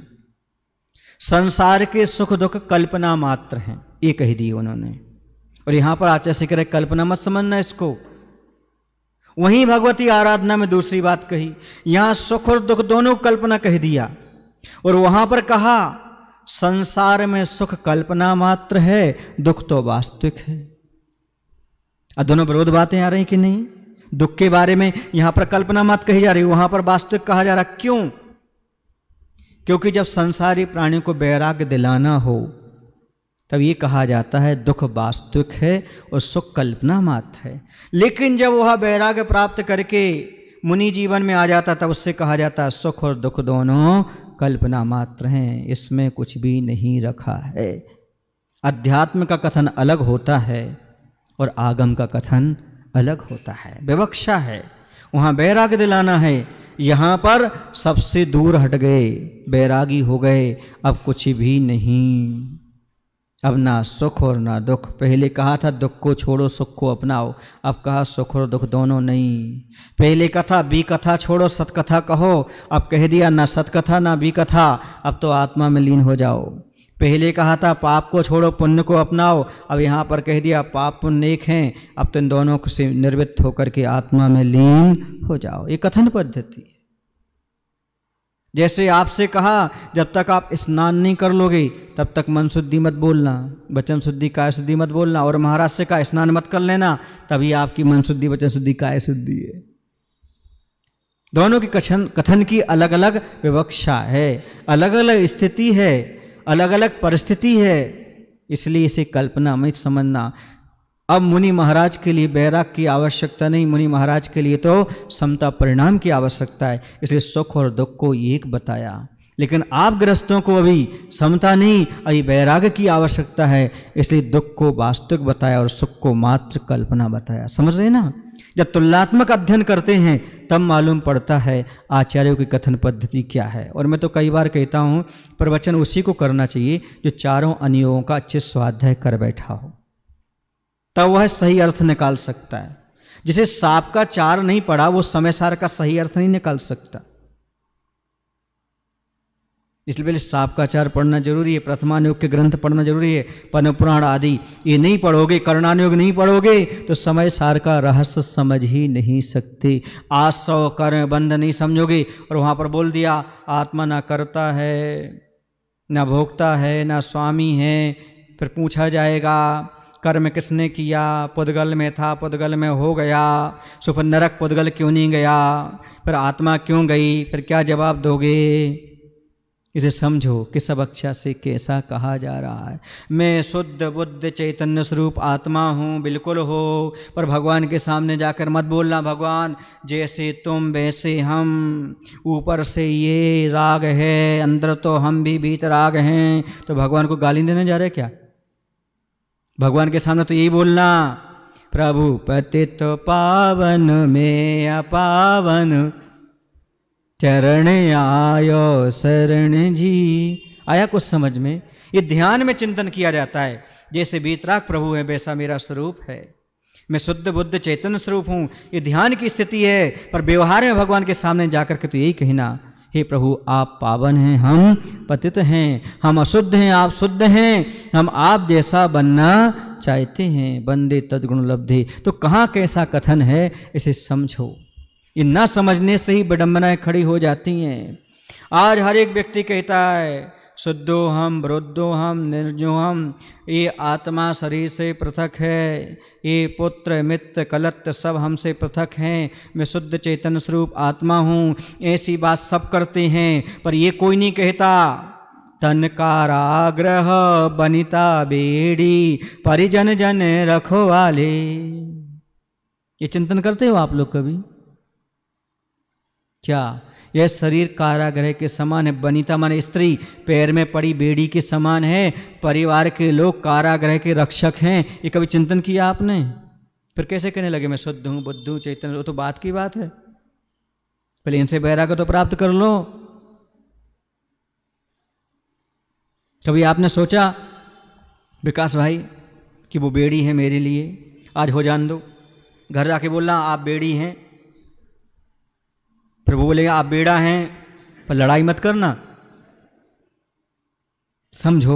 संसार के सुख दुख कल्पना मात्र हैं, ये कह दी उन्होंने। और यहां पर आचार्य से कह रहे कल्पना मत समझना इसको। वहीं भगवती आराधना में दूसरी बात कही, यहां सुख और दुख दोनों कल्पना कह दिया, और वहां पर कहा संसार में सुख कल्पना मात्र है, दुख तो वास्तविक है। अब दोनों विरोध बातें आ रही कि नहीं। दुख के बारे में यहां पर कल्पना मत कही जा रही, वहां पर वास्तविक कहा जा रहा। क्यों? क्योंकि जब संसारी प्राणियों को वैराग्य दिलाना हो तब ये कहा जाता है दुख वास्तविक है और सुख कल्पना मात्र है। लेकिन जब वह वैराग्य प्राप्त करके मुनि जीवन में आ जाता तब उससे कहा जाता है सुख और दुख दोनों कल्पना मात्र हैं, इसमें कुछ भी नहीं रखा है। अध्यात्म का कथन अलग होता है और आगम का कथन अलग होता है, विवक्षा है। वहाँ वैराग्य दिलाना है, यहाँ पर सबसे दूर हट गए, बैरागी हो गए, अब कुछ भी नहीं, अब ना सुख और ना दुख। पहले कहा था दुख को छोड़ो सुख को अपनाओ, अब कहा सुख और दुख दोनों नहीं। पहले कथा बी कथा छोड़ो सतकथा कहो, अब कह दिया ना सतकथा ना बी कथा, अब तो आत्मा में लीन हो जाओ। पहले कहा था पाप को छोड़ो पुण्य को अपनाओ, अब यहाँ पर कह दिया पाप पुण्य एक हैं, अब तो इन दोनों से निर्वृत्त होकर के आत्मा में लीन हो जाओ। ये कथन पद्धति है। जैसे आपसे कहा जब तक आप स्नान नहीं कर लोगे तब तक मन शुद्धि मत बोलना, वचन शुद्धि काया शुद्धि मत बोलना, और महाराज से कहा स्नान मत कर लेना, तभी आपकी मन शुद्धि वचन शुद्धि काया शुद्धि है। दोनों की कथन की अलग अलग विवक्षा है, अलग अलग स्थिति है, अलग अलग परिस्थिति है, इसलिए इसे कल्पना मत समझना। अब मुनि महाराज के लिए बैराग की आवश्यकता नहीं, मुनि महाराज के लिए तो समता परिणाम की आवश्यकता है, इसलिए सुख और दुख को एक बताया। लेकिन आप गृहस्थों को अभी समता नहीं, अभी बैराग की आवश्यकता है, इसलिए दुख को वास्तविक बताया और सुख को मात्र कल्पना बताया। समझ रहे ना? जब तुलनात्मक अध्ययन करते हैं तब मालूम पड़ता है आचार्यों की कथन पद्धति क्या है। और मैं तो कई बार कहता हूँ प्रवचन उसी को करना चाहिए जो चारों अनुयोगों का अच्छे स्वाध्याय कर बैठा हो, तब वह सही अर्थ निकाल सकता है। जिसे सांप का चार नहीं पढ़ा वो समय सार का सही अर्थ नहीं निकाल सकता। इसलिए पहले सांप का चार पढ़ना जरूरी है, प्रथमानुयोग के ग्रंथ पढ़ना जरूरी है, पद्म पुराण आदि ये नहीं पढ़ोगे, कर्णानुयोग नहीं पढ़ोगे तो समय सार का रहस्य समझ ही नहीं सकते। आसव कर्म बंध नहीं समझोगे। और वहाँ पर बोल दिया आत्मा ना करता है, ना भोगता है, ना स्वामी है। फिर पूछा जाएगा कर्म किसने किया, पुद्गल में था, पुद्गल में हो गया, सो फिर नरक पुद्गल क्यों नहीं गया, फिर आत्मा क्यों गई, फिर क्या जवाब दोगे। इसे समझो कि सब अक्षा से कैसा कहा जा रहा है। मैं शुद्ध बुद्ध चैतन्य स्वरूप आत्मा हूँ, बिल्कुल हो, पर भगवान के सामने जाकर मत बोलना भगवान जैसे तुम वैसे हम, ऊपर से ये राग है, अंदर तो हम भी भीतर राग हैं। तो भगवान को गाली देने जा रहे क्या? भगवान के सामने तो यही बोलना प्रभु पतित पावन में अपावन, चरण आयो शरण जी। आया कुछ समझ में? ये ध्यान में चिंतन किया जाता है। जैसे वीतराग प्रभु है वैसा मेरा स्वरूप है, मैं शुद्ध बुद्ध चैतन्य स्वरूप हूँ, ये ध्यान की स्थिति है। पर व्यवहार में भगवान के सामने जाकर के तो यही कहना हे प्रभु आप पावन हैं, हम पतित हैं, हम अशुद्ध हैं, आप शुद्ध हैं, हम आप जैसा बनना चाहते हैं, बंदे तद्गुण लब्धे। तो कहाँ कैसा कथन है इसे समझो। ये न समझने से ही विडंबनाएं खड़ी हो जाती हैं। आज हर एक व्यक्ति कहता है शुद्धो हम, वृद्धो हम, निर्जो हम, ये आत्मा शरीर से पृथक है, ये पुत्र मित्र कलत्र सब हमसे पृथक हैं, मैं शुद्ध चैतन्य स्वरूप आत्मा हूँ। ऐसी बात सब करते हैं पर ये कोई नहीं कहता तन काराग्रह बनिता बेड़ी, परिजन जन रखवाले। ये चिंतन करते हो आप लोग कभी? क्या यह शरीर कारागृह के समान है? बनिता माने स्त्री, पैर में पड़ी बेड़ी के समान है। परिवार के लोग कारागृह के रक्षक हैं। ये कभी चिंतन किया आपने? फिर कैसे कहने लगे मैं शुद्ध हूँ, बुद्ध हूँ, चैतन्य? वो तो बात की बात है। पहले इनसे वैराग्य तो प्राप्त कर लो। कभी आपने सोचा विकास भाई कि वो बेड़ी है मेरे लिए, आज हो जान दो? घर जाके बोलना आप बेड़ी हैं, फिर वो बोलेगा आप बेड़ा हैं, पर लड़ाई मत करना। समझो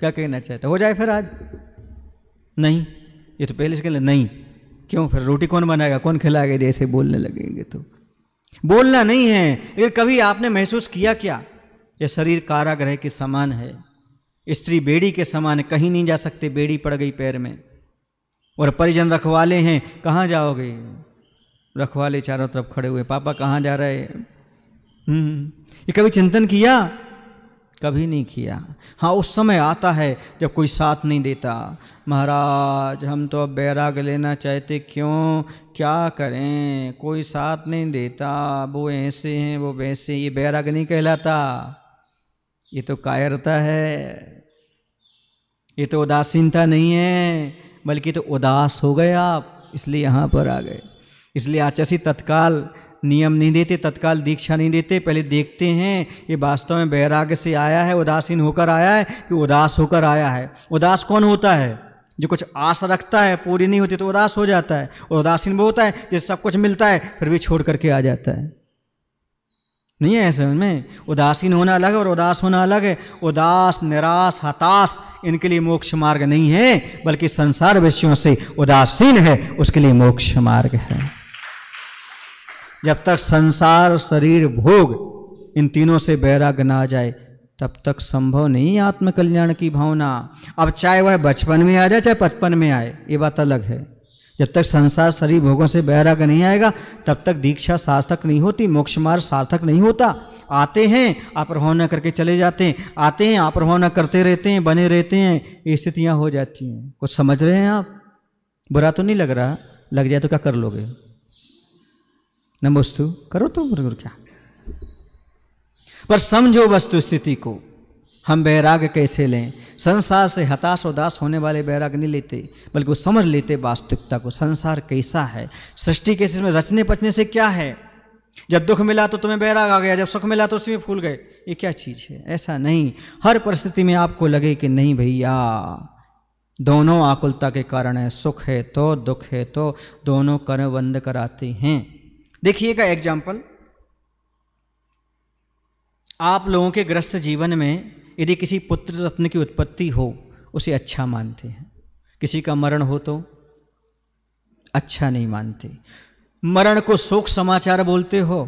क्या कहना चाहता। हो जाए फिर आज? नहीं, ये तो पहले से कहले नहीं। क्यों? फिर रोटी कौन बनाएगा, कौन खिलाएगा? जैसे बोलने लगेंगे तो बोलना नहीं है। लेकिन कभी आपने महसूस किया क्या ये शरीर कारागृह के समान है, स्त्री बेड़ी के समान है, कहीं नहीं जा सकते, बेड़ी पड़ गई पैर में। और परिजन रखवाले हैं, कहाँ जाओगे? रखवाले चारों तरफ खड़े हुए, पापा कहाँ जा रहे हैं? ये कभी चिंतन किया? कभी नहीं किया। हाँ, उस समय आता है जब कोई साथ नहीं देता। महाराज हम तो अब बैराग लेना चाहते, क्यों, क्या करें, कोई साथ नहीं देता, वो ऐसे हैं वो वैसे। ये बैराग नहीं कहलाता, ये तो कायरता है, ये तो उदासीनता नहीं है, बल्कि तो उदास हो गए आप, इसलिए यहाँ पर आ गए। इसलिए आचार्य तत्काल नियम नहीं देते, तत्काल दीक्षा नहीं देते, पहले देखते हैं ये वास्तव में वैराग्य से आया है, उदासीन होकर आया है कि उदास होकर आया है। उदास कौन होता है? जो कुछ आस रखता है, पूरी नहीं होती तो उदास हो जाता है। और उदासीन वो होता है जिसे सब कुछ मिलता है फिर भी छोड़ करके आ जाता है। नहीं है ऐसे में? उदासीन होना अलग है और उदास होना अलग है। उदास, निराश, हताश इनके लिए मोक्ष मार्ग नहीं है, बल्कि संसार विषयों से उदासीन है उसके लिए मोक्ष मार्ग है। जब तक संसार, शरीर, भोग इन तीनों से वैराग्य ना आ जाए तब तक संभव नहीं आत्मकल्याण की भावना। अब चाहे वह बचपन में आ जाए चाहे 55 में आए, ये बात अलग है। जब तक संसार, शरीर, भोगों से वैराग्य नहीं आएगा तब तक दीक्षा सार्थक नहीं होती, मोक्ष मार्ग सार्थक नहीं होता। आते हैं आप्रभाव न करके चले जाते हैं, आते हैं आप्रभाव न करते रहते हैं, बने रहते हैं, ये स्थितियाँ हो जाती हैं। कुछ समझ रहे हैं आप? बुरा तो नहीं लग रहा? लग जाए तो क्या कर लोगे? नमोस्तु करो तो क्या, पर समझो वस्तु स्थिति को। हम वैराग्य कैसे लें? संसार से हताश उदास होने वाले वैराग्य नहीं लेते, बल्कि वो समझ लेते वास्तविकता को। संसार कैसा है, सृष्टि कैसे, इसमें रचने पचने से क्या है। जब दुख मिला तो तुम्हें वैराग आ गया, जब सुख मिला तो उसी में फूल गए, ये क्या चीज़ है? ऐसा नहीं। हर परिस्थिति में आपको लगे कि नहीं भैया, दोनों आकुलता के कारण है, सुख है तो दुख है तो दोनों कर्म बंद कराते हैं। देखिएगा एग्जाम्पल, आप लोगों के ग्रस्त जीवन में यदि किसी पुत्र रत्न की उत्पत्ति हो, उसे अच्छा मानते हैं। किसी का मरण हो तो अच्छा नहीं मानते। मरण को शोक समाचार बोलते हो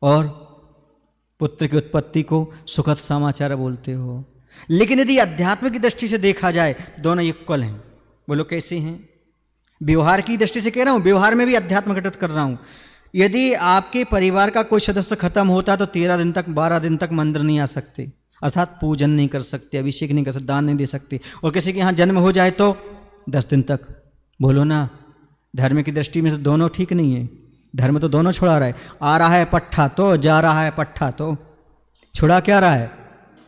और पुत्र की उत्पत्ति को सुखद समाचार बोलते हो। लेकिन यदि अध्यात्म की दृष्टि से देखा जाए, दोनों इक्वल हैं। बोलो कैसे हैं? व्यवहार की दृष्टि से कह रहा हूं, व्यवहार में भी अध्यात्म घटित कर रहा हूं। यदि आपके परिवार का कोई सदस्य खत्म होता तो 13 दिन तक 12 दिन तक मंदिर नहीं आ सकते, अर्थात पूजन नहीं कर सकते, अभिषेक नहीं कर सकते, दान नहीं दे सकते। और किसी के यहाँ जन्म हो जाए तो 10 दिन तक। बोलो ना, धर्म की दृष्टि में तो दोनों ठीक नहीं है। धर्म तो दोनों छुड़ा रहा है, आ रहा है पट्ठा तो जा रहा है पट्ठा तो, छुड़ा क्या रहा है?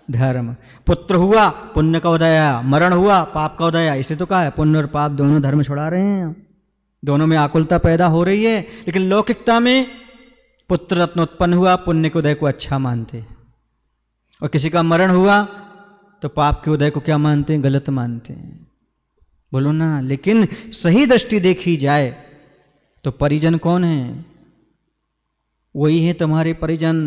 धर्म। पुत्र हुआ पुण्य का उदय आया, मरण हुआ पाप का उदय आया। इसे तो कहा है पुण्य और पाप दोनों धर्म छुड़ा रहे हैं, दोनों में आकुलता पैदा हो रही है। लेकिन लौकिकता में पुत्र रत्न उत्पन्न हुआ, पुण्य के उदय को अच्छा मानते हैं, और किसी का मरण हुआ तो पाप के उदय को क्या मानते हैं? गलत मानते हैं। बोलो ना। लेकिन सही दृष्टि देखी जाए तो परिजन कौन है? वही है तुम्हारे परिजन,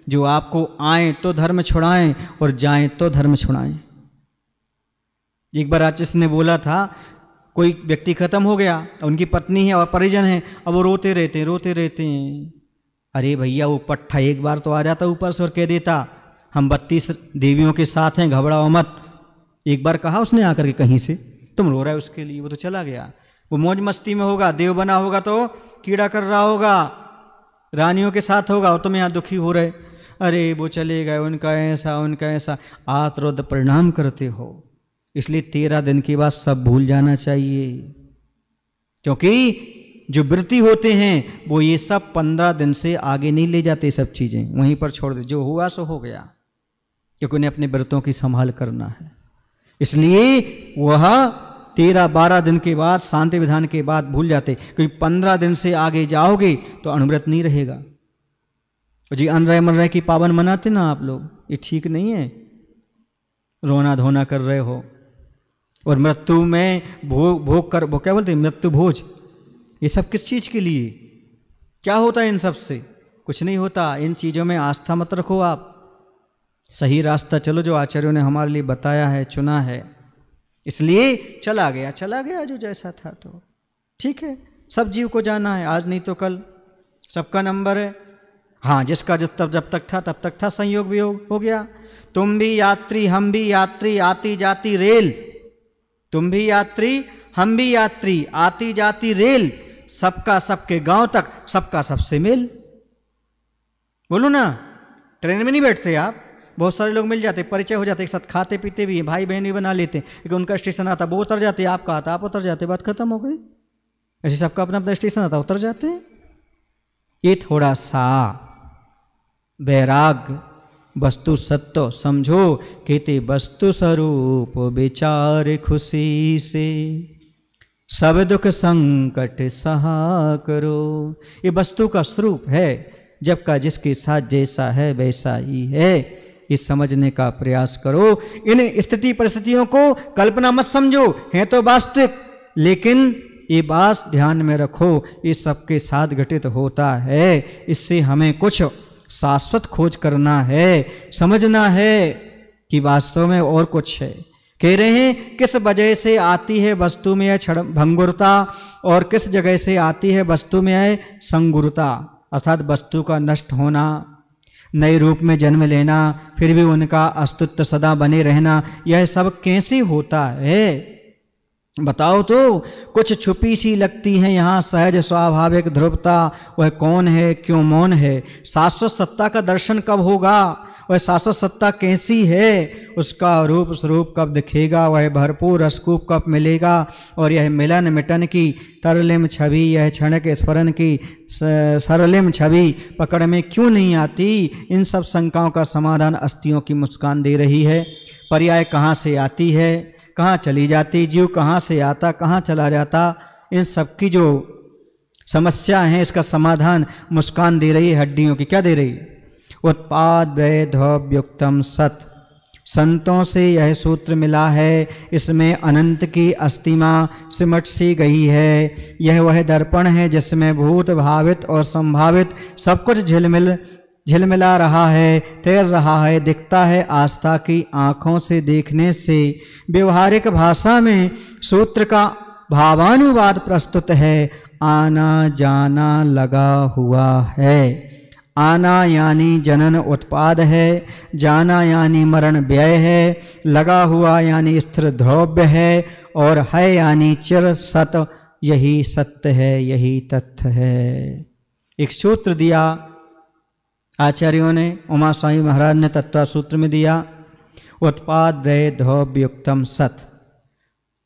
जो आपको आए तो धर्म छुड़ाएं और जाएं तो धर्म छुड़ाएं। एक बार आचार्य ने बोला था, कोई व्यक्ति खत्म हो गया, उनकी पत्नी है और परिजन है, अब वो रोते रहते हैं। अरे भैया, वो पट्ठा एक बार तो आ जाता ऊपर से और कह देता हम 32 देवियों के साथ हैं, घबराओ मत। एक बार कहा उसने आकर के कहीं से, तुम रो रहे हो उसके लिए, वो तो चला गया। वो मौज मस्ती में होगा, देव बना होगा तो कीड़ा कर रहा होगा, रानियों के साथ होगा, और तुम यहाँ दुखी हो रहे, अरे वो चले गए, उनका ऐसा। आत्रोद परिणाम करते हो। इसलिए 13 दिन के बाद सब भूल जाना चाहिए, क्योंकि जो वृत्ति होते हैं वो ये सब 15 दिन से आगे नहीं ले जाते, सब चीज़ें वहीं पर छोड़ दे। जो हुआ सो हो गया, क्योंकि उन्हें अपने व्रतों की संभाल करना है। इसलिए वह 13-12 दिन के बाद, शांति विधान के बाद भूल जाते, क्योंकि 15 दिन से आगे जाओगे तो अनुव्रत नहीं रहेगा। जी अनरह मन रह की पावन मनाते ना आप लोग, ये ठीक नहीं है। रोना धोना कर रहे हो और मृत्यु में भोग कर, वो क्या बोलते हैं, मृत्यु भोज। ये सब किस चीज़ के लिए? क्या होता है इन सब से? कुछ नहीं होता। इन चीज़ों में आस्था मत रखो, आप सही रास्ता चलो जो आचार्यों ने हमारे लिए बताया है, चुना है। इसलिए चला गया जो जैसा था तो ठीक है। सब जीव को जाना है, आज नहीं तो कल, सबका नंबर है। हाँ, जिसका जिस तब जब तक था तब तक था, संयोग वियोग हो गया। तुम भी यात्री हम भी यात्री, आती जाती रेल। तुम भी यात्री हम भी यात्री, आती जाती रेल, सबका सबके गांव तक, सबका सबसे मेल। बोलो ना, ट्रेन में नहीं बैठते आप, बहुत सारे लोग मिल जाते, परिचय हो जाते, एक साथ खाते पीते भी, भाई बहन भी बना लेते, लेकिन उनका स्टेशन आता वो उतर जाते, आपका आता आप उतर जाते, बात खत्म हो गई। ऐसे सबका अपना अपना स्टेशन आता, उतर जाते हैं। ये थोड़ा सा वैराग्य, वस्तु सत्य समझो, कहते वस्तु स्वरूप विचार खुशी से, सब दुख संकट सहा करो। ये वस्तु का स्वरूप है, जब का जिसके साथ जैसा है वैसा ही है, ये समझने का प्रयास करो। इन स्थिति परिस्थितियों को कल्पना मत समझो, है तो वास्तविक, लेकिन ये बात ध्यान में रखो, ये सबके साथ घटित होता है। इससे हमें कुछ शाश्वत खोज करना है, समझना है कि वास्तव में और कुछ है। कह रहे हैं किस वजह से आती है वस्तु में है भंगुरता, और किस जगह से आती है वस्तु में है संगुरता, अर्थात वस्तु का नष्ट होना, नए रूप में जन्म लेना, फिर भी उनका अस्तित्व सदा बने रहना। यह सब कैसे होता है बताओ तो? कुछ छुपी सी लगती है यहाँ सहज स्वाभाविक ध्रुवता, वह कौन है, क्यों मौन है? शाश्वत सत्ता का दर्शन कब होगा? वह शाश्वत सत्ता कैसी है, उसका रूप स्वरूप कब दिखेगा, वह भरपूर रसकूप कब मिलेगा, और यह मिलन मिटन की तरलिम छवि, यह क्षण के स्मरण की सरलिम छवि पकड़ में क्यों नहीं आती। इन सब शंकाओं का समाधान अस्थियों की मुस्कान दे रही है। पर्याय कहाँ से आती है, कहाँ चली जाती, जीव कहाँ से आता कहाँ चला जाता, इन सब की जो समस्या है इसका समाधान मुस्कान दे रही है। हड्डियों की क्या दे रही है, उत्पाद वैधव्युक्तम सत। संतों से यह सूत्र मिला है, इसमें अनंत की अस्तिमा सिमट सी गई है। यह वह दर्पण है जिसमें भूत भावित और संभावित सब कुछ झिलमिला रहा है, तैर रहा है, दिखता है आस्था की आँखों से देखने से। व्यवहारिक भाषा में सूत्र का भावानुवाद प्रस्तुत है, आना जाना लगा हुआ है। आना यानी जनन उत्पाद है, जाना यानी मरण व्यय है, लगा हुआ यानी स्थिर द्रव्य है, और है यानी चिर सत। यही सत्य है, यही तथ्य है। एक सूत्र दिया आचार्यों ने, उमा स्वामी महाराज ने तत्व सूत्र में दिया, उत्पाद वैधव्युक्तम सत।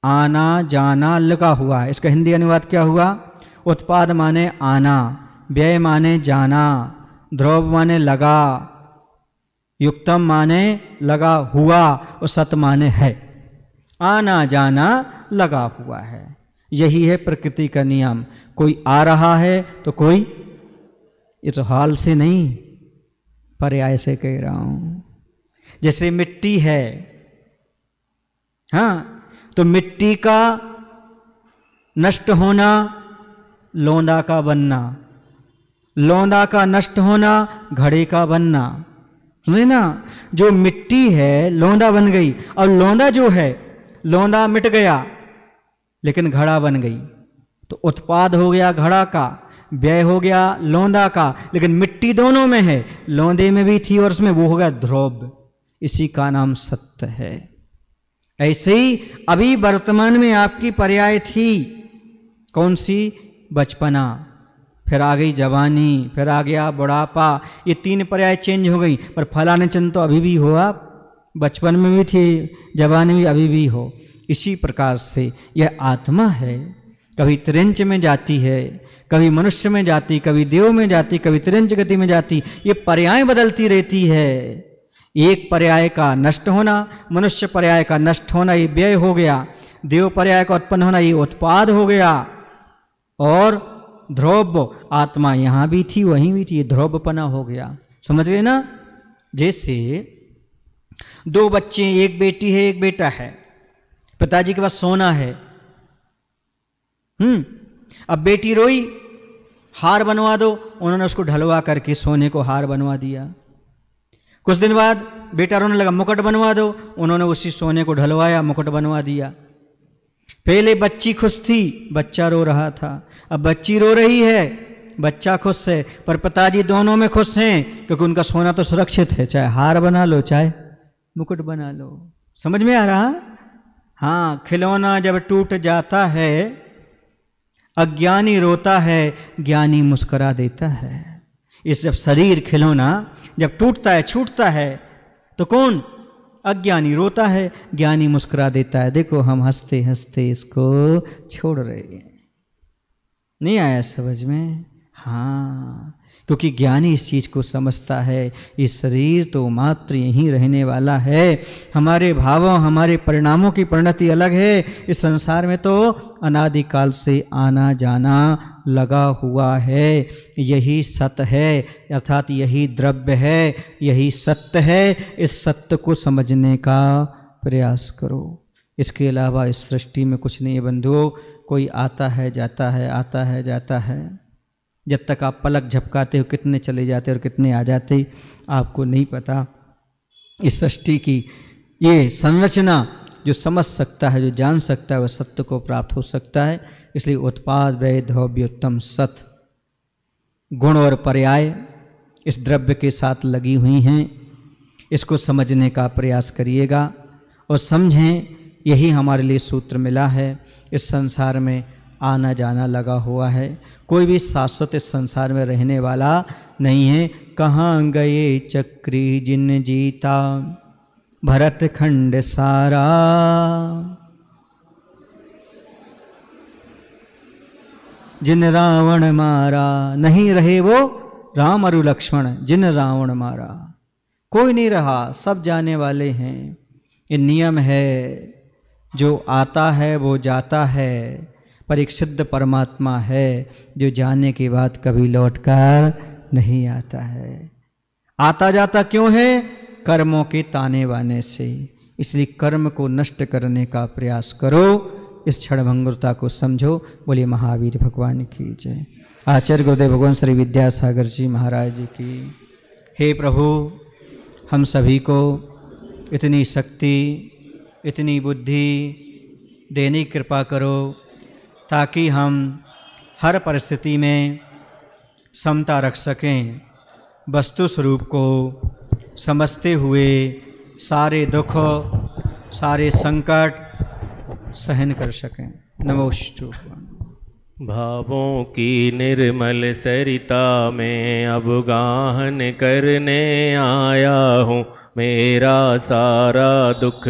आना जाना लगा हुआ है, इसका हिंदी अनुवाद क्या हुआ, उत्पाद माने आना, व्यय माने जाना, ध्रुव माने लगा, युक्तम माने लगा हुआ, और सत माने है। आना जाना लगा हुआ है, यही है प्रकृति का नियम। कोई आ रहा है तो कोई, इस हाल से नहीं, पर्याय से कह रहा हूं। जैसे मिट्टी है, हाँ, तो मिट्टी का नष्ट होना, लौंदा का बनना, लौंदा का नष्ट होना, घड़े का बनना। सुने ना, जो मिट्टी है लौंदा बन गई, और लौंदा जो है, लौंदा मिट गया लेकिन घड़ा बन गई, तो उत्पाद हो गया घड़ा का, व्यय हो गया लौंदा का, लेकिन मिट्टी दोनों में है, लौंदे में भी थी और उसमें वो हो गया ध्रुव। इसी का नाम सत्य है। ऐसे ही अभी वर्तमान में आपकी पर्याय थी, कौन सी, बचपना, फिर आ गई जवानी, फिर आ गया बुढ़ापा, ये तीन पर्याय चेंज हो गई, पर फलाने चंद तो अभी भी हो, आप बचपन में भी थे, जवानी में अभी भी हो। इसी प्रकार से यह आत्मा है, कभी तिरंच में जाती है, कभी मनुष्य में जाती, कभी देव में जाती, कभी तिरंच गति में जाती, ये पर्याय बदलती रहती है। एक पर्याय का नष्ट होना, मनुष्य पर्याय का नष्ट होना, ये व्यय हो गया, देव पर्याय का उत्पन्न होना, ये उत्पाद हो गया, और ध्रुव आत्मा यहां भी थी वहीं भी थी, ये ध्रुवपना हो गया। समझ गए ना। जैसे दो बच्चे, एक बेटी है एक बेटा है, पिताजी के पास सोना है, अब बेटी रोई, हार बनवा दो, उन्होंने उसको ढलवा करके सोने को हार बनवा दिया। कुछ दिन बाद बेटा रोने लगा, मुकुट बनवा दो, उन्होंने उसी सोने को ढलवाया, मुकुट बनवा दिया। पहले बच्ची खुश थी, बच्चा रो रहा था, अब बच्ची रो रही है, बच्चा खुश है, पर पिताजी दोनों में खुश हैं, क्योंकि उनका सोना तो सुरक्षित है, चाहे हार बना लो चाहे मुकुट बना लो। समझ में आ रहा। हाँ, खिलौना जब टूट जाता है, अज्ञानी रोता है, ज्ञानी मुस्कुरा देता है। इस जब शरीर खिलौना जब टूटता है, छूटता है, तो कौन, अज्ञानी रोता है, ज्ञानी मुस्कुरा देता है। देखो हम हंसते हंसते इसको छोड़ रहे हैं। नहीं आया समझ में। हाँ, क्योंकि ज्ञानी इस चीज को समझता है, ये शरीर तो मात्र यहीं रहने वाला है, हमारे भावों हमारे परिणामों की परिणति अलग है। इस संसार में तो अनादिकाल से आना जाना लगा हुआ है, यही सत्य है, अर्थात यही द्रव्य है, यही सत्य है। इस सत्य को समझने का प्रयास करो। इसके अलावा इस सृष्टि में कुछ नहीं है बंधुओं। कोई आता है जाता है, आता है जाता है। जब तक आप पलक झपकाते हो कितने चले जाते और कितने आ जाते आपको नहीं पता। इस सृष्टि की ये संरचना जो समझ सकता है, जो जान सकता है, वह सत्य को प्राप्त हो सकता है। इसलिए उत्पाद वैधव्योत्तम सत, गुण और पर्याय इस द्रव्य के साथ लगी हुई हैं। इसको समझने का प्रयास करिएगा और समझें, यही हमारे लिए सूत्र मिला है। इस संसार में आना जाना लगा हुआ है, कोई भी शाश्वत इस संसार में रहने वाला नहीं है। कहाँ गए चक्री जिन जीता भरत खंड सारा। जिन रावण मारा, नहीं रहे वो राम और लक्ष्मण, जिन रावण मारा। कोई नहीं रहा, सब जाने वाले हैं। ये नियम है, जो आता है वो जाता है, पर एक सिद्ध परमात्मा है जो जाने के बाद कभी लौटकर नहीं आता है। आता जाता क्यों है? कर्मों के ताने बाने से। इसलिए कर्म को नष्ट करने का प्रयास करो, इस क्षणभंगुरता को समझो। बोलिए महावीर भगवान की जय। आचार्य गुरुदेव भगवान श्री विद्यासागर जी महाराज जी की। हे प्रभु, हम सभी को इतनी शक्ति, इतनी बुद्धि देने की कृपा करो, ताकि हम हर परिस्थिति में समता रख सकें, वस्तु स्वरूप को समझते हुए सारे दुख, सारे संकट सहन कर सकें। नमोस्तु। भावों की निर्मल सरिता में अब गाहन करने आया हूँ, मेरा सारा दुख